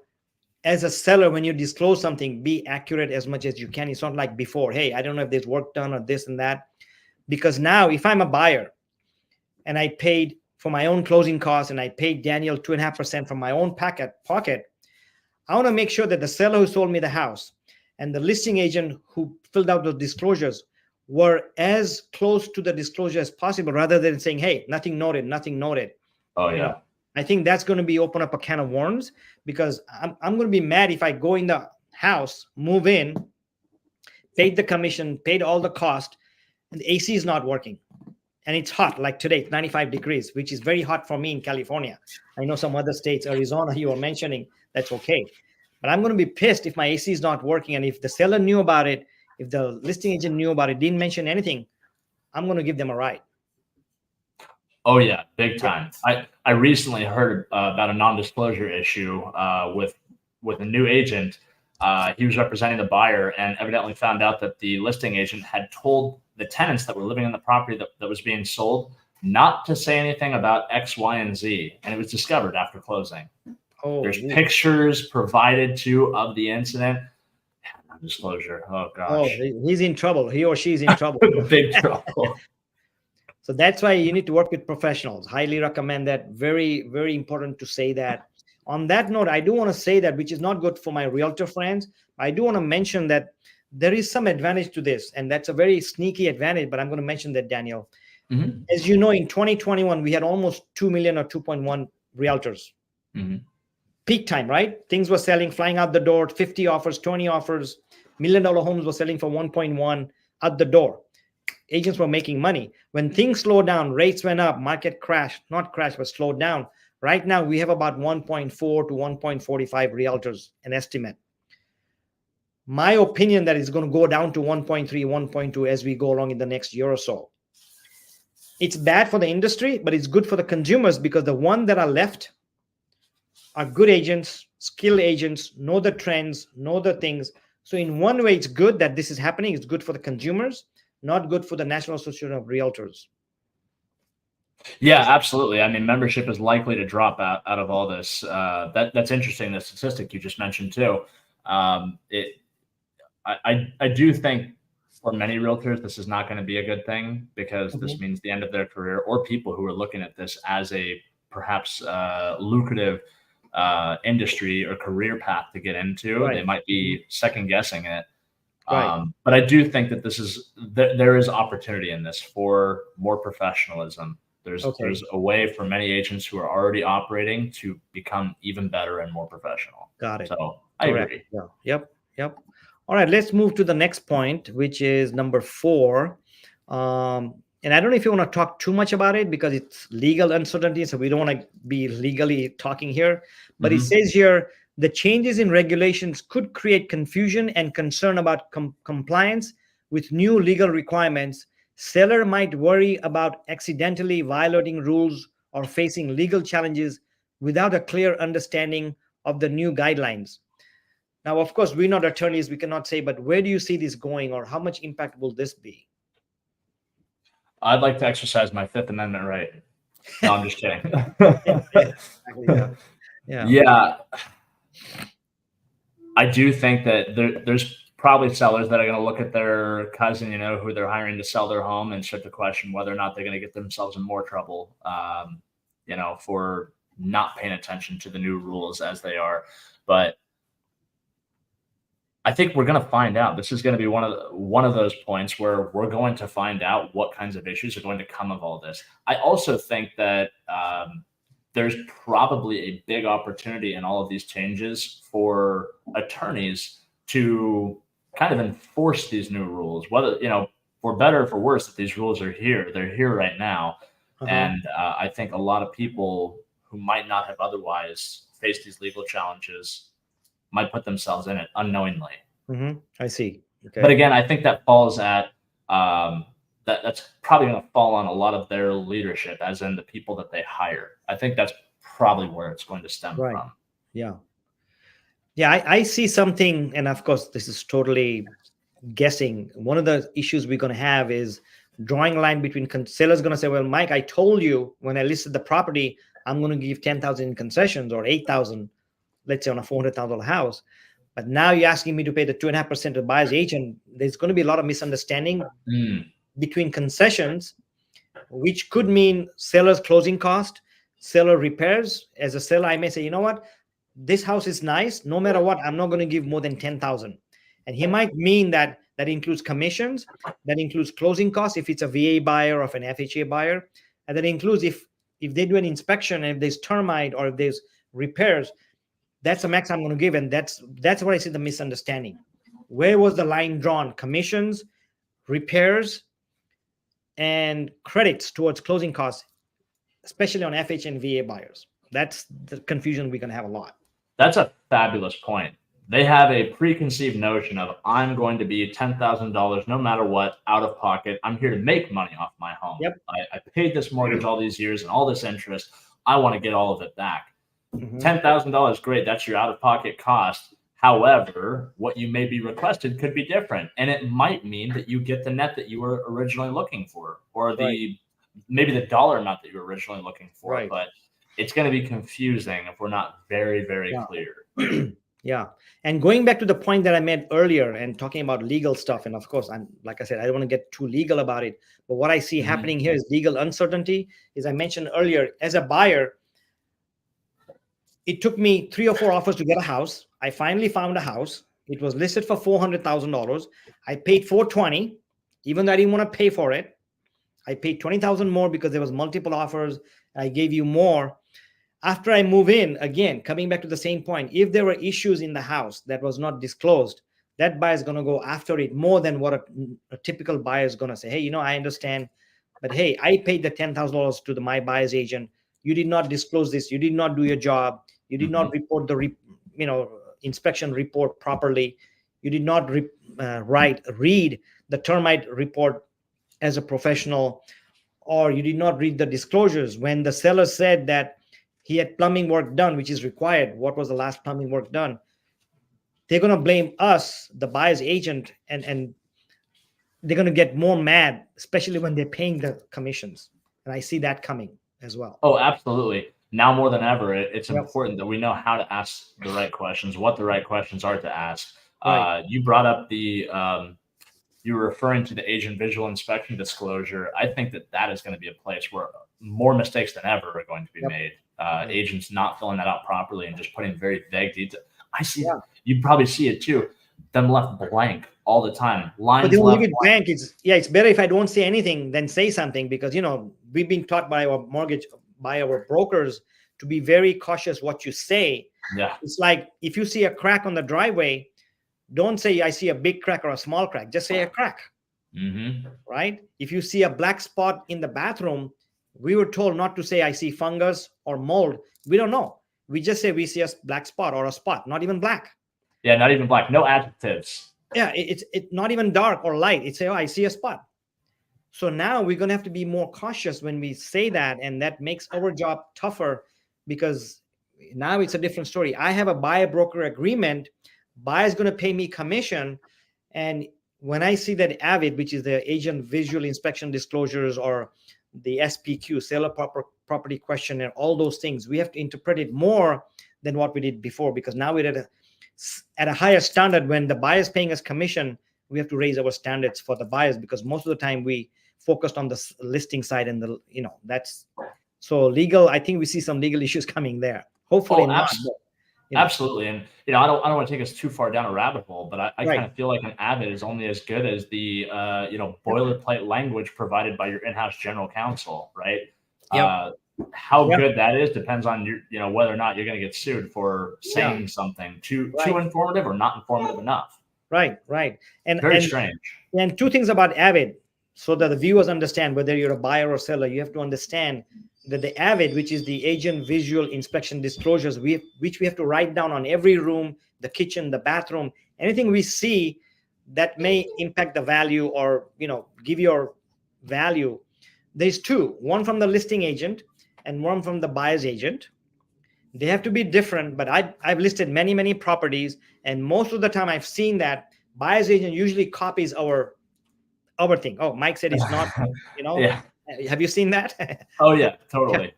as a seller, when you disclose something, be accurate as much as you can. It's not like before, hey, I don't know if there's work done or this and that. Because now if I'm a buyer and I paid for my own closing costs and I paid Daniel 2.5% from my own pocket, I want to make sure that the seller who sold me the house and the listing agent who filled out those disclosures were as close to the disclosure as possible, rather than saying, hey, nothing noted. Oh, yeah. I think that's going to open up a can of worms, because I'm going to be mad if I go in the house, move in, paid the commission, paid all the cost, and the AC is not working. And it's hot, like today, 95 degrees, which is very hot for me in California. I know some other states, Arizona, you were mentioning, that's okay. But I'm going to be pissed if my AC is not working. And if the seller knew about it, if the listing agent knew about it, didn't mention anything, I'm going to give them a ride. Oh, yeah, big time. I recently heard about a non-disclosure issue with a new agent. He was representing the buyer and evidently found out that the listing agent had told the tenants that were living in the property that was being sold not to say anything about X, Y, and Z. And it was discovered after closing. Oh, there's pictures provided too of the incident. Non-disclosure. Oh, gosh. Oh, he's in trouble. He or she's in trouble. Big trouble. So that's why you need to work with professionals. Highly recommend that. Very, very important to say that. On that note, I do want to say that, which is not good for my realtor friends, I do want to mention that there is some advantage to this, and that's a very sneaky advantage, but I'm going to mention that, Daniel. As you know, in 2021, we had almost 2 million or 2.1 realtors. Peak time, right? Things were selling, flying out the door, 50 offers, 20 offers, $1 million homes were selling for 1.1 out the door. Agents were making money. When things slowed down, rates went up, market crashed, not crashed, but slowed down. Right now, we have about 1.4 to 1.45 realtors, an estimate. My opinion that it's going to go down to 1.3, 1.2 as we go along in the next year or so. It's bad for the industry, but it's good for the consumers, because the ones that are left are good agents skilled agents, know the trends, know the things. So in one way, it's good that this is happening. It's good for the consumers, not good for the National Association of Realtors. Yeah, absolutely. I mean, membership is likely to drop out of all this. That's interesting. The statistic you just mentioned too. I do think for many realtors, this is not going to be a good thing, because this means the end of their career, or people who are looking at this as a perhaps lucrative industry or career path to get into. Right. They might be second guessing it. Right. But I do think that there is opportunity in this for more professionalism. There's a way for many agents who are already operating to become even better and more professional. Got it. So I agree. Yeah. Yep. All right, let's move to the next point, which is number 4. And I don't know if you want to talk too much about it, because it's legal uncertainty, so we don't want to be legally talking here. But it says here, the changes in regulations could create confusion and concern about compliance with new legal requirements. Seller might worry about accidentally violating rules or facing legal challenges without a clear understanding of the new guidelines. Now, of course, we're not attorneys, we cannot say, but where do you see this going, or how much impact will this be? I'd like to exercise my Fifth Amendment right. No, I'm just kidding. Yeah. I do think that there's probably sellers that are going to look at their cousin, who they're hiring to sell their home, and start to question whether or not they're going to get themselves in more trouble, for not paying attention to the new rules as they are. But I think we're going to find out. This is going to be one of those points where we're going to find out what kinds of issues are going to come of all this. I also think that there's probably a big opportunity in all of these changes for attorneys to kind of enforce these new rules, whether, for better or for worse, that these rules are here. They're here right now. And I think a lot of people who might not have otherwise faced these legal challenges might put themselves in it unknowingly. I see. Okay. But again, I think that falls at that's probably going to fall on a lot of their leadership, as in the people that they hire. I think that's probably where it's going to stem from. Yeah. I see something, and of course, this is totally guessing. One of the issues we're going to have is drawing a line between sellers going to say, well, Mike, I told you when I listed the property, I'm going to give 10,000 in concessions, or 8,000, let's say on a $400,000 house. But now you're asking me to pay the 2.5% to the buyer's agent. There's going to be a lot of misunderstanding between concessions, which could mean seller's closing cost, seller repairs. As a seller, I may say, you know what, this house is nice. No matter what, I'm not going to give more than 10,000. And he might mean that includes commissions, that includes closing costs if it's a VA buyer or if an FHA buyer, and that includes if they do an inspection and if there's termite or if there's repairs. That's the max I'm going to give. And that's where I see the misunderstanding. Where was the line drawn? Commissions, repairs, and credits towards closing costs, especially on FH and VA buyers. That's the confusion we're going to have a lot. That's a fabulous point. They have a preconceived notion of, I'm going to be $10,000 no matter what, out of pocket. I'm here to make money off my home. Yep. I paid this mortgage all these years and all this interest. I want to get all of it back. $10,000, great. That's your out-of-pocket cost. However, what you may be requested could be different, and it might mean that you get the net that you were originally looking for, or maybe the dollar amount that you were originally looking for. Right. But it's going to be confusing if we're not very, very clear. Yeah. And going back to the point that I made earlier and talking about legal stuff, and of course, like I said, I don't want to get too legal about it, but what I see happening here is legal uncertainty. As I mentioned earlier, as a buyer, it took me 3 or 4 offers to get a house. I finally found a house. It was listed for $400,000. I paid $420,000, even though I didn't want to pay for it. I paid $20,000 more because there was multiple offers. I gave you more. After I move in, again, coming back to the same point, if there were issues in the house that was not disclosed, that buyer is going to go after it more than what a typical buyer is going to say. Hey, I understand, but hey, I paid the $10,000 to my buyer's agent. You did not disclose this. You did not do your job. You did not report the inspection report properly. You did not read the termite report as a professional, or you did not read the disclosures when the seller said that he had plumbing work done, which is required. What was the last plumbing work done? They're going to blame us, the buyer's agent, and they're going to get more mad, especially when they're paying the commissions. And I see that coming as well. Oh, absolutely. Now more than ever, it's Yep. important that we know how to ask the right questions, what the right questions are to ask. Right. You brought up you were referring to the agent visual inspection disclosure. I think that is going to be a place where more mistakes than ever are going to be Yep. made. Agents not filling that out properly and just putting very vague details. I see. Yeah. You probably see it too. Them left blank all the time. Lines But they left leave it blank. It's better if I don't say anything than say something, because we've been taught by our brokers to be very cautious what you say. Yeah. It's like if you see a crack on the driveway, don't say I see a big crack or a small crack. Just say a crack. Mm-hmm. Right? If you see a black spot in the bathroom, we were told not to say I see fungus or mold. We don't know. We just say we see a black spot or a spot, not even black. Yeah, not even black. No adjectives. Yeah, it's not even dark or light. It's I see a spot. So now we're going to have to be more cautious when we say that, and that makes our job tougher, because now it's a different story. I have a buyer broker agreement. Buyer's going to pay me commission, and when I see that Avid, which is the agent visual inspection disclosures, or the SPQ, seller property questionnaire, all those things, we have to interpret it more than what we did before, because now we're at a higher standard. When the buyer's paying us commission, we have to raise our standards for the buyers, because most of the time we focused on the listing side, and that's so legal. I think we see some legal issues coming there. Hopefully not. Absolutely. And I don't want to take us too far down a rabbit hole, but I Right. kind of feel like an Avid is only as good as the boilerplate language provided by your in-house general counsel, right? Yep. How good that is depends on your whether or not you're going to get sued for saying something too informative or not informative enough. Right. And very strange. And two things about Avid, so that the viewers understand whether you're a buyer or seller. You have to understand that the Avid, which is the agent visual inspection disclosures, which we have to write down on every room, the kitchen, the bathroom, anything we see that may impact the value or give your value. There's two: one from the listing agent and one from the buyer's agent. They have to be different, but I've listed many properties, and most of the time I've seen that buyer's agent usually copies our thing. Oh, Mike said it's not, Yeah. Have you seen that? Oh yeah, totally. Yeah.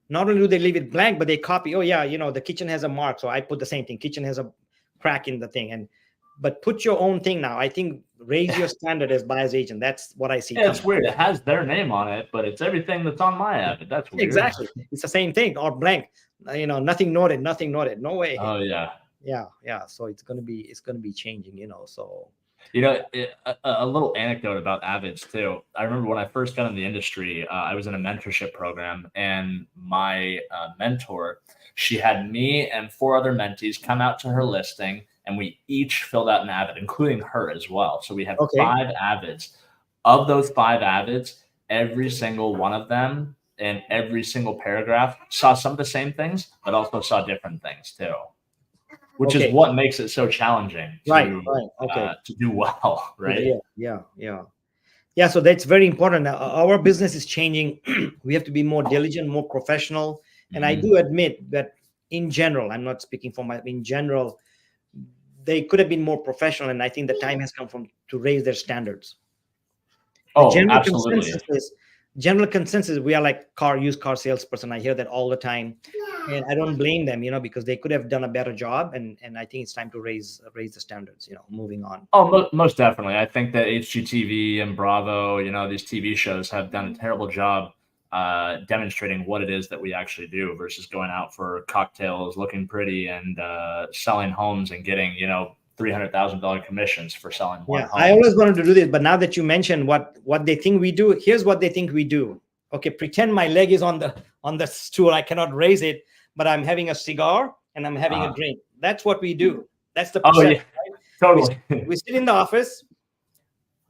Not only do they leave it blank, but they copy. Oh yeah, the kitchen has a mark, so I put the same thing. Kitchen has a crack in the thing, but put your own thing now. I think raise your standard as buyer's agent. That's what I see. Yeah, it's weird. It has their name on it, but it's everything that's on my Avid. That's weird. Exactly. It's the same thing, or blank. Nothing noted. No way. Oh yeah. Yeah. So it's gonna be changing. So. A little anecdote about Avids too. I remember when I first got in the industry, I was in a mentorship program, and my mentor, she had me and 4 other mentees come out to her listing, and we each filled out an Avid, including her as well. So we had 5 Avids. Of those 5 Avids, every single one of them in every single paragraph saw some of the same things, but also saw different things too. Which is what makes it so challenging to do well, right? Yeah. So that's very important. Our business is changing. We have to be more diligent, more professional. And I do admit that in general, I'm not speaking for in general, they could have been more professional. And I think the time has come to raise their standards. Absolutely. General consensus, we are like used car salesperson. I hear that all the time, and I don't blame them, because they could have done a better job, and I think it's time to raise the standards, moving on. Oh, most definitely. I think that HGTV and Bravo, these TV shows have done a terrible job demonstrating what it is that we actually do versus going out for cocktails, looking pretty, and selling homes and getting, $300,000 commissions for selling one home. I always wanted to do this, but now that you mentioned what they think we do, here's what they think we do. Okay, pretend my leg is on the stool. I cannot raise it, but I'm having a cigar and I'm having a drink. That's what we do. That's the perception. Right? Totally. We sit in the office.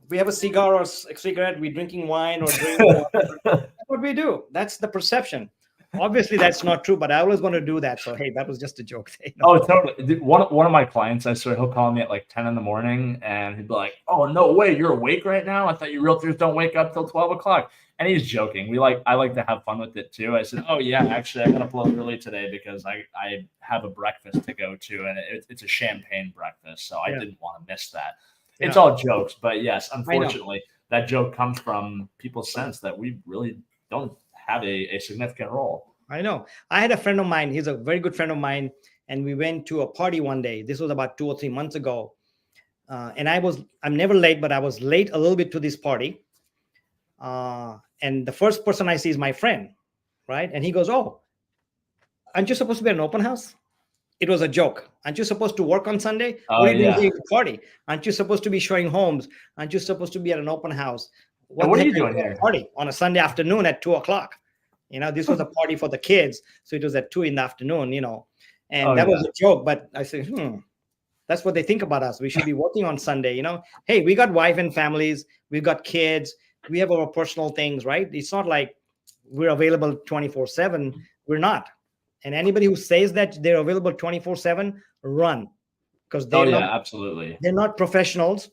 We have a cigar or a cigarette. We're drinking wine or drink. That's what we do. That's the perception. Obviously, that's not true, but I always want to do that. So, hey, that was just a joke. Oh, totally. One of my clients, I swear, he'll call me at like 10 in the morning and he'd be like, "Oh, no way, you're awake right now? I thought you realtors don't wake up till 12 o'clock." And he's joking. I like to have fun with it too. I said, "Oh yeah, actually, I got up a little early today because I have a breakfast to go to, and it's a champagne breakfast, so I didn't want to miss that." It's all jokes, but yes, unfortunately, that joke comes from people's sense that we really don't have a significant role. I know. I had a friend of mine. He's a very good friend of mine, and we went to a party one day. This was about 2 or 3 months ago, and I'm never late, but I was late a little bit to this party. And the first person I see is my friend, right? And he goes, "Oh, aren't you supposed to be at an open house?" It was a joke. "Aren't you supposed to work on Sunday? Oh, What are you doing yeah. here at the party? Aren't you supposed to be showing homes? Aren't you supposed to be at an open house? What the are you heck doing at a here?" party on a Sunday afternoon at 2 o'clock?" This was a party for the kids. So it was at 2 in the afternoon, and that was a joke. But I said, that's what they think about us. We should be working on Sunday, Hey, we got wife and families. We've got kids. We have our personal things, right? It's not like we're available 24/7. We're not. And anybody who says that they're available 24/7, run, because Oh yeah, absolutely. they're not professionals.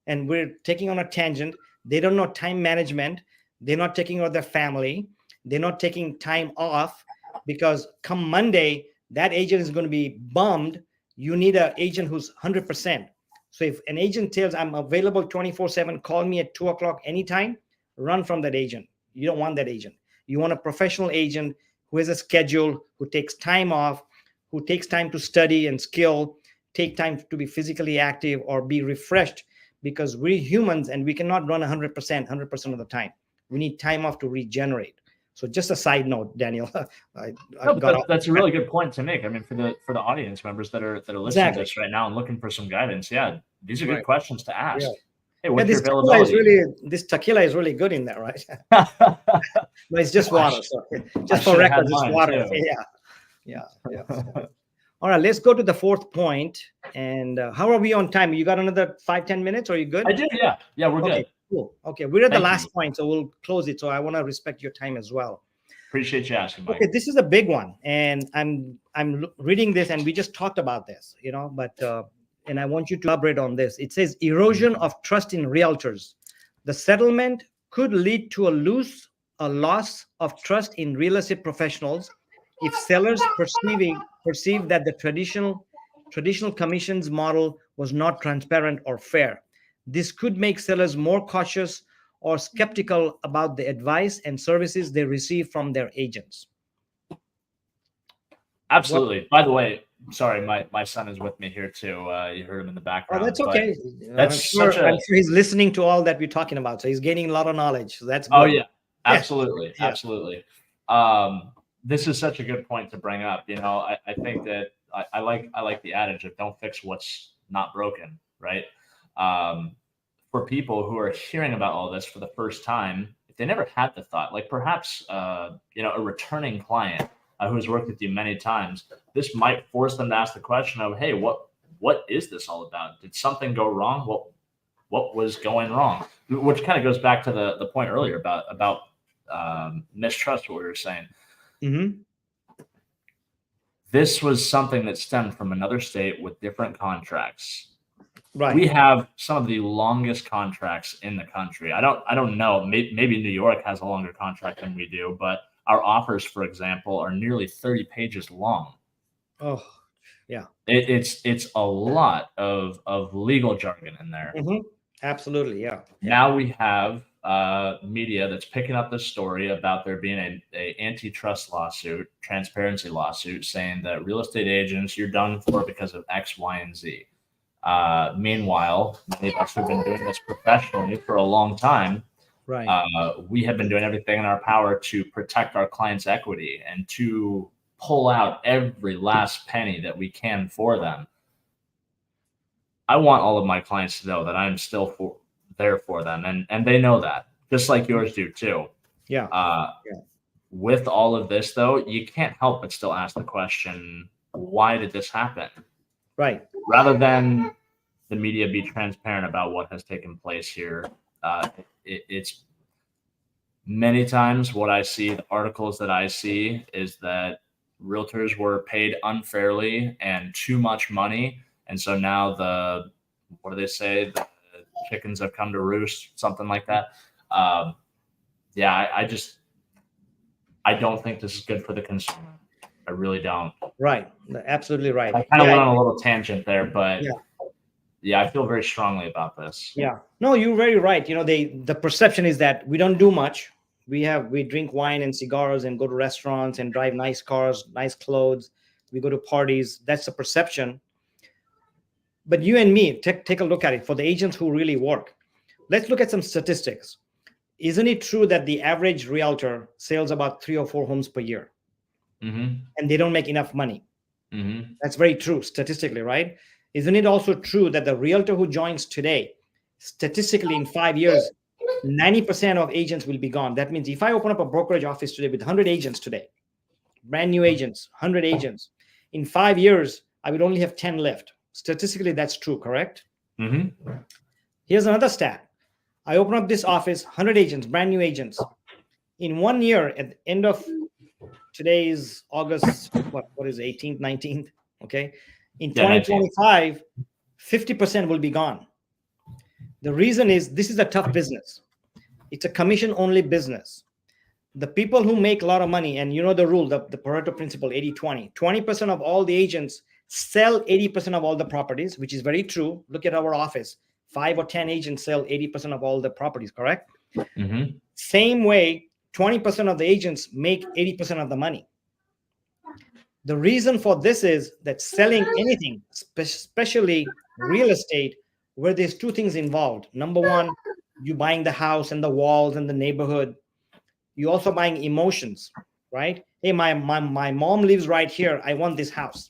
And we're taking on a tangent. They don't know time management. They're not taking care of their family. They're not taking time off, because come Monday, that agent is going to be bummed. You need an agent who's 100%. So if an agent tells, "I'm available 24/7, call me at 2 o'clock anytime," run from that agent. You don't want that agent. You want a professional agent who has a schedule, who takes time off, who takes time to study and skill, take time to be physically active or be refreshed, because we're humans and we cannot run 100% of the time. We need time off to regenerate. So just a side note, Daniel. I No, got but off. that's a really good point to make. I mean, for the audience members that are listening Exactly. to this right now and looking for some guidance, yeah, these are good Right. questions to ask. Yeah. Hey, Yeah, what's your this tequila is really good in there, right? availability? But it's just water. So just for should have record, had just mine, water. too. Yeah. So, all right, let's go to the fourth point. And how are we on time? You got another 5-10 minutes? Or are you good? I do, yeah. Yeah, we're Okay, good. cool. Okay, we're at the Thank last you. point, so we'll close it. So I want to respect your time as well. Appreciate you asking, Mike. Okay, this is a big one, and I'm reading this, and we just talked about this, but and I want you to elaborate on this. It says erosion of trust in realtors. The settlement could lead to a loss of trust in real estate professionals if sellers perceive that the traditional commissions model was not transparent or fair. This could make sellers more cautious or skeptical about the advice and services they receive from their agents. Absolutely. By the way, sorry, my son is with me here too. You heard him in the Oh, background. that's but okay. That's such I'm a sure he's listening to all that we're talking about, so he's gaining a lot of knowledge. So that's Oh good. yeah, absolutely, Yeah. absolutely. This is such a good point to bring up. I think that I like the adage of don't fix what's not broken, right? For people who are hearing about all this for the first time, if they never had the thought, like perhaps a returning client who has worked with you many times, this might force them to ask the question of, hey, what is this all about? Did something go wrong? What was going wrong? Which kind of goes back to the point earlier about mistrust, what we were saying. Mm-hmm. This was something that stemmed from another state with different contracts. Right. We have some of the longest contracts in the country. I don't know. Maybe New York has a longer contract than we do, but our offers, for example, are nearly 30 pages long. Oh, yeah. It's a lot of legal jargon in there. Mm-hmm. Absolutely, yeah. Now we have media that's picking up this story about there being a antitrust lawsuit, transparency lawsuit, saying that real estate agents, you're done for because of X, Y, and Z. Meanwhile, many of us who've been doing this professionally for a long time, Right. We have been doing everything in our power to protect our clients' equity and to pull out every last penny that we can for them. I want all of my clients to know that I'm still there for them, and they know that, just like yours do too. Yeah. With all of this, though, you can't help but still ask the question, why did this happen? Right. Rather than the media be transparent about what has taken place here, it's many times what I see, the articles that I see, is that realtors were paid unfairly and too much money. And so now what do they say? The chickens have come to roost, something like that. Yeah, I don't think this is good for the consumer. I really don't. Right. Absolutely right. I kind of went on a little tangent there, but yeah. Yeah, I feel very strongly about this. Yeah. No, you're very right. The perception is that we don't do much. We drink wine and cigars and go to restaurants and drive nice cars, nice clothes. We go to parties. That's the perception. But you and me, take a look at it. For the agents who really work, let's look at some statistics. Isn't it true that the average realtor sells about 3 or 4 homes per year, and they don't make enough money? That's very true statistically, right? Isn't it also true that the realtor who joins today, statistically in 5 years, 90% of agents will be gone? That means if I open up a brokerage office today with 100 agents today, brand new agents, 100 agents, in 5 years, I would only have 10 left. Statistically, that's true, correct? Here's another stat. I open up this office, 100 agents, brand new agents. In 1 year, at the end of today is August, what is 18th, 19th? Okay. In 2025, 50% will be gone. The reason is this is a tough business. It's a commission-only business. The people who make a lot of money, and you know the rule, the Pareto principle, 80-20. 20% of all the agents sell 80% of all the properties, which is very true. Look at our office. 5 or 10 agents sell 80% of all the properties, correct? Same way, 20% of the agents make 80% of the money. The reason for this is that selling anything, especially real estate, where there's 2 things involved. Number one, you buying the house and the walls and the neighborhood. You're also buying emotions, right? Hey, my mom lives right here. I want this house.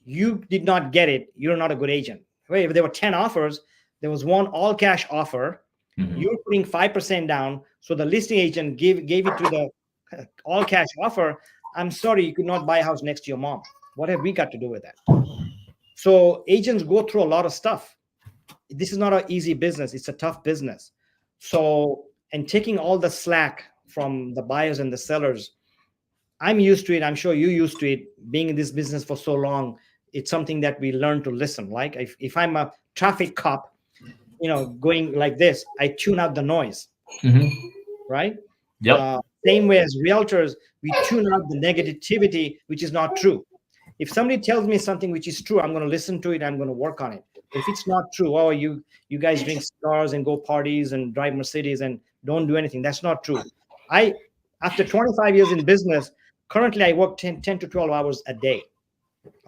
You did not get it. You're not a good agent. Wait, if there were 10 offers, there was one all cash offer. You're putting 5% down. So the listing agent gave it to the all cash offer. I'm sorry, you could not buy a house next to your mom. What have we got to do with that? So agents go through a lot of stuff. This is not an easy business. It's a tough business. So, and taking all the slack from the buyers and the sellers, I'm used to it. I'm sure you're used to it. Being in this business for so long, it's something that we learn to listen. Like if I'm a traffic cop, going like this, I tune out the noise, right? Yep. Same way as realtors, we tune out the negativity, which is not true. If somebody tells me something which is true, I'm going to listen to it. I'm going to work on it. If it's not true, oh, you guys drink cigars and go parties and drive Mercedes and don't do anything. That's not true. After 25 years in business, currently I work 10 to 12 hours a day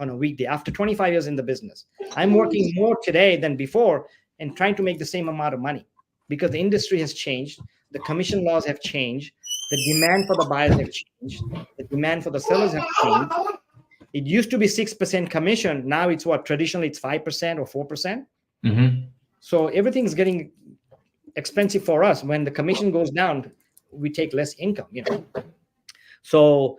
on a weekday. After 25 years in the business, I'm working more today than before and trying to make the same amount of money because the industry has changed. The commission laws have changed. The demand for the buyers have changed. The demand for the sellers have changed. It used to be 6% commission. Now it's what? Traditionally, it's 5% or 4%. So everything's getting expensive for us. When the commission goes down, we take less income, So,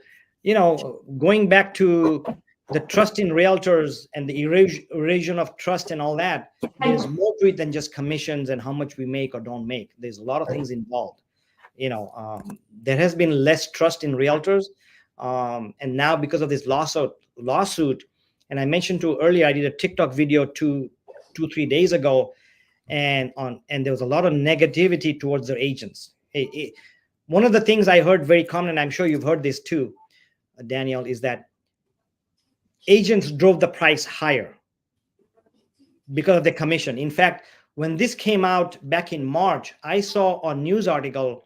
going back to the trust in realtors and the erosion of trust and all that, there's more to it than just commissions and how much we make or don't make. There's a lot of things involved. There has been less trust in realtors. And now because of this lawsuit, and I mentioned to earlier, I did a TikTok video 2-3 days ago, and there was a lot of negativity towards their agents. One of the things I heard very common, and I'm sure you've heard this too, Daniel, is that agents drove the price higher because of the commission. In fact, when this came out back in March, I saw a news article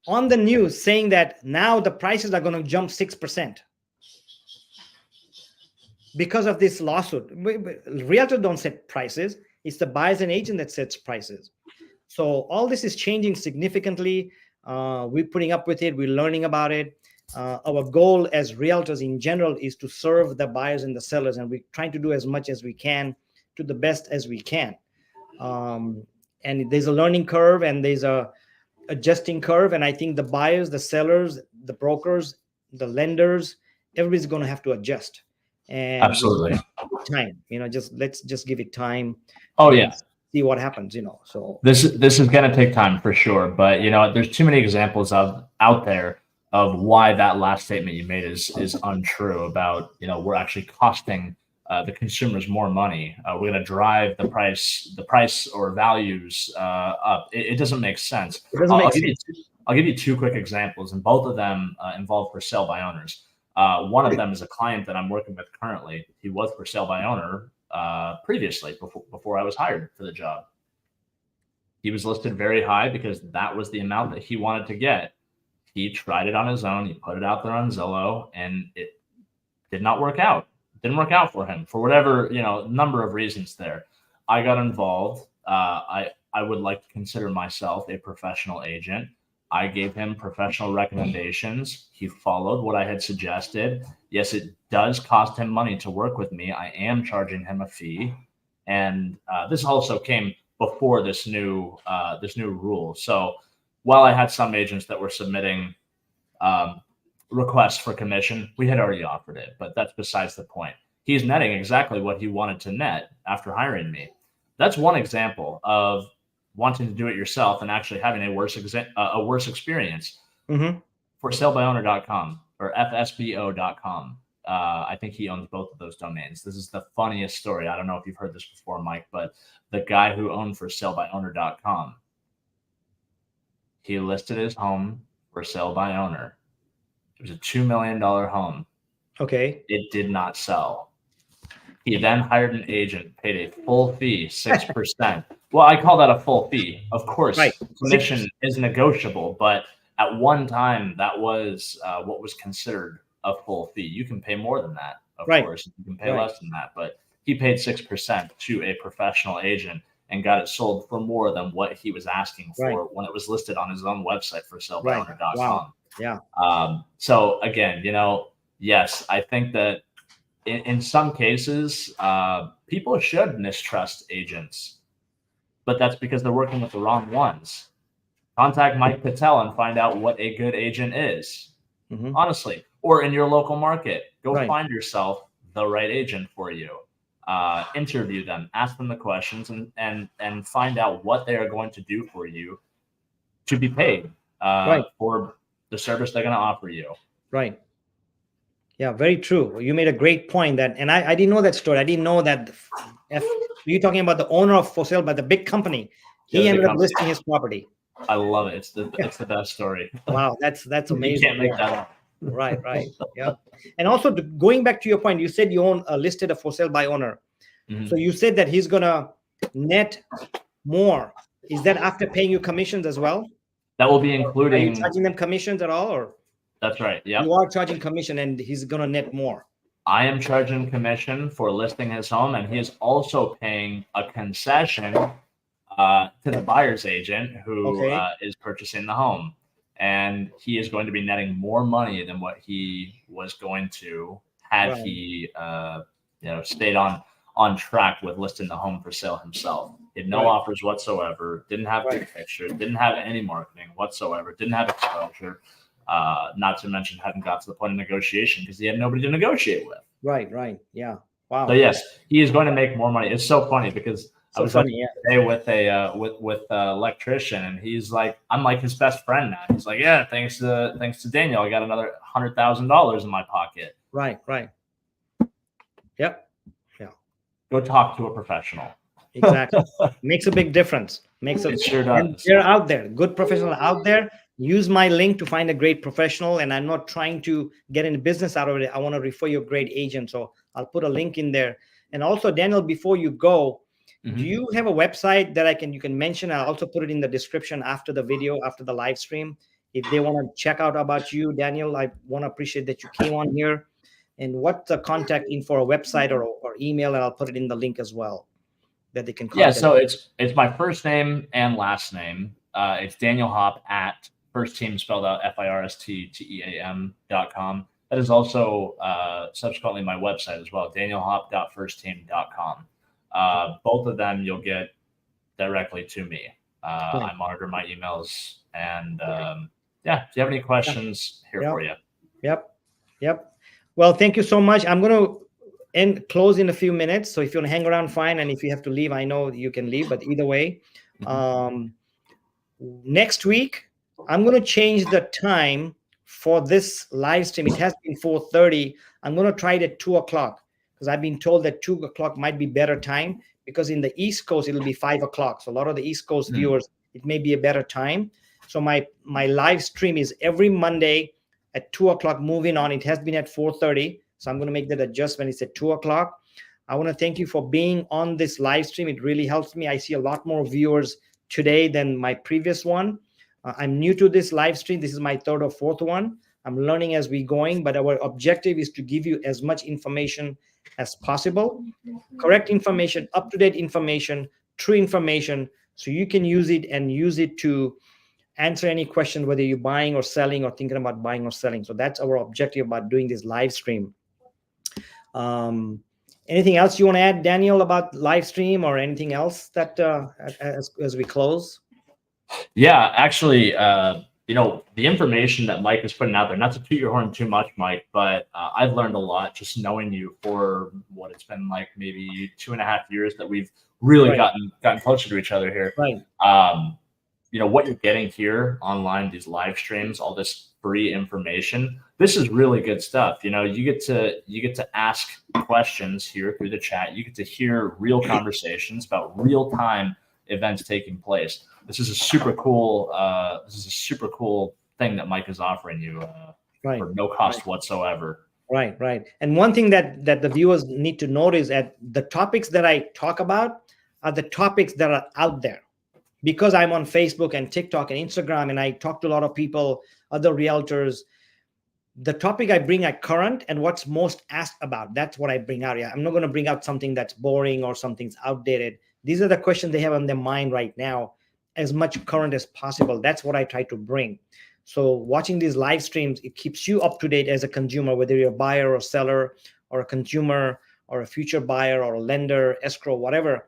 on the news saying that now the prices are going to jump 6% because of this lawsuit. Realtors don't set prices. It's the buyers and agent that sets prices. So all this is changing significantly. We're putting up with it. We're learning about it. Our goal as realtors in general is to serve the buyers and the sellers, and we're trying to do as much as we can to the best as we can. And there's a learning curve and there's a adjusting curve. And I think the buyers, the sellers, the brokers, the lenders, everybody's going to have to adjust. And absolutely time, let's just give it time. Oh, yeah. see what happens, so. This is going to take time for sure, but there's too many examples out there of why that last statement you made is untrue about, we're actually costing the consumers more money. We're going to drive the price or values up. It doesn't make sense. It doesn't make sense. I'll give you two quick examples, and both of them involve for sale by owners. One of them is a client that I'm working with currently. He was for sale by owner previously before I was hired for the job. He was listed very high because that was the amount that he wanted to get. He tried it on his own. He put it out there on Zillow, and it did not work out. Didn't work out for him for whatever, number of reasons there. I got involved. I would like to consider myself a professional agent. I gave him professional recommendations. He followed what I had suggested. Yes, it does cost him money to work with me. I am charging him a fee. And this also came before this new rule. So while I had some agents that were submitting requests for commission, we had already offered it, but that's besides the point. He's netting exactly what he wanted to net after hiring me. That's one example of wanting to do it yourself and actually having a worse experience. Mm-hmm. For salebyowner.com or fsbo.com. I think he owns both of those domains. This is the funniest story. I don't know if you've heard this before, Mike, but the guy who owned for salebyowner.com, he listed his home for sale by owner. It was a $2 million home. Okay. It did not sell. He then hired an agent, paid a full fee, 6%. Well, I call that a full fee. Of course, right. Commission is negotiable, but at one time that was what was considered a full fee. You can pay more than that, of course. You can pay less than that, but he paid 6% to a professional agent and got it sold for more than what he was asking for when it was listed on his own website for salebyowner.com. Wow. Yeah. So again, yes, I think that in some cases, people should mistrust agents, but that's because they're working with the wrong ones. Contact Mike Patel and find out what a good agent is. Mm-hmm. Honestly, or in your local market, go find yourself the right agent for you. Interview them, ask them the questions, and find out what they are going to do for you to be paid for the service they're going to offer you. Right. Yeah, very true. You made a great point and I didn't know that story. I didn't know that you're talking about the owner of for sale by the big company. He ended up listing his property. I love it. It's the best story. Wow, that's amazing. You can't make that up. Right. Yeah. And also going back to your point, you said you own listed a for sale by owner. Mm-hmm. So you said that he's gonna net more. Is that after paying you commissions as well? That will be including. Are you charging them commissions at all, or? That's right. Yeah. You are charging commission, and he's gonna net more. I am charging commission for listing his home, and he is also paying a concession to the buyer's agent who is purchasing the home. And he is going to be netting more money than what he was going to had he, stayed on track with listing the home for sale himself. He had no offers whatsoever. Didn't have big picture. Didn't have any marketing whatsoever. Didn't have exposure. Not to mention hadn't got to the point of negotiation because he had nobody to negotiate with. Right. Yeah. Wow. So yes, he is going to make more money. It's so funny because I was today with an electrician, and he's like, I'm like his best friend now. He's like, yeah, thanks to Daniel, I got another $100,000 in my pocket. Right. Yep. Yeah. Go talk to a professional. Exactly. Makes a big difference. It sure does. And they're out there, good professionals out there. Use my link to find a great professional, and I'm not trying to get in business out of it. I want to refer you a great agent, so I'll put a link in there. And also, Daniel, before you go, do you have a website that you can mention? I'll also put it in the description after the video, after the live stream. If they want to check out about you, Daniel, I want to appreciate that you came on here. And what's the contact info, a website or email, and I'll put it in the link as well that they can contact. Yeah, so it's my first name and last name. It's Daniel Hopp at first team spelled out FIRSTTEAM.com. That is also subsequently my website as well, danielhopp.firstteam.com. Both of them you'll get directly to me. I monitor my emails, and if you have any questions, here for you. Yep. Well, thank you so much. I'm going to close in a few minutes. So if you want to hang around, fine. And if you have to leave, I know you can leave. But either way, next week I'm going to change the time for this live stream. It has been 4:30. I'm going to try it at 2 o'clock because I've been told that 2 o'clock might be better time, because in the East Coast it'll be 5 o'clock. So a lot of the East Coast viewers, it may be a better time. So my live stream is every Monday at 2 o'clock. Moving on, it has been at 4:30. So I'm going to make that adjustment. It's at 2 o'clock. I want to thank you for being on this live stream. It really helps me. I see a lot more viewers today than my previous one. I'm new to this live stream. This is my third or fourth one. I'm learning as we going, but our objective is to give you as much information as possible, correct information, up-to-date information, true information, so you can use it and use it to answer any question, whether you're buying or selling or thinking about buying or selling. So that's our objective about doing this live stream. Anything else you want to add, Daniel, about live stream, or anything else that as we close? Yeah, actually, the information that Mike is putting out there, not to toot your horn too much, Mike, but I've learned a lot just knowing you for what it's been like maybe 2.5 years that we've really gotten closer to each other here. Right. What you're getting here online, these live streams, all this free information, this is really good stuff. You get to ask questions here through the chat. You get to hear real conversations about real time events taking place. This is a super cool thing that Mike is offering you for no cost whatsoever. Right. And one thing that the viewers need to notice, that the topics that I talk about are the topics that are out there. Because I'm on Facebook and TikTok and Instagram, and I talk to a lot of people, other realtors, the topic I bring are current and what's most asked about. That's what I bring out. Yeah, I'm not going to bring out something that's boring or something's outdated. These are the questions they have on their mind right now, as much current as possible. That's what I try to bring. So watching these live streams, it keeps you up to date as a consumer, whether you're a buyer or seller or a consumer or a future buyer or a lender, escrow, whatever.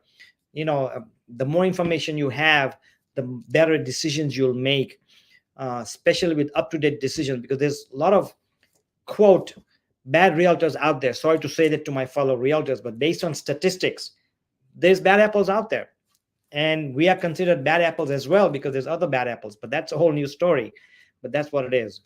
The more information you have, the better decisions you'll make, especially with up-to-date decisions, because there's a lot of, quote, bad realtors out there. Sorry to say that to my fellow realtors, but based on statistics, there's bad apples out there. And we are considered bad apples as well, because there's other bad apples, but that's a whole new story. But that's what it is.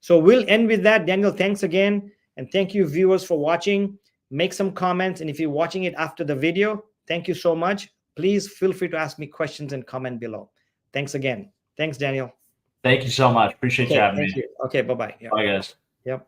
So we'll end with that. Daniel, thanks again. And thank you, viewers, for watching. Make some comments. And if you're watching it after the video, thank you so much. Please feel free to ask me questions and comment below. Thanks again. Thanks, Daniel. Thank you so much. Appreciate you having me. Okay, bye-bye. Bye, guys. Yep.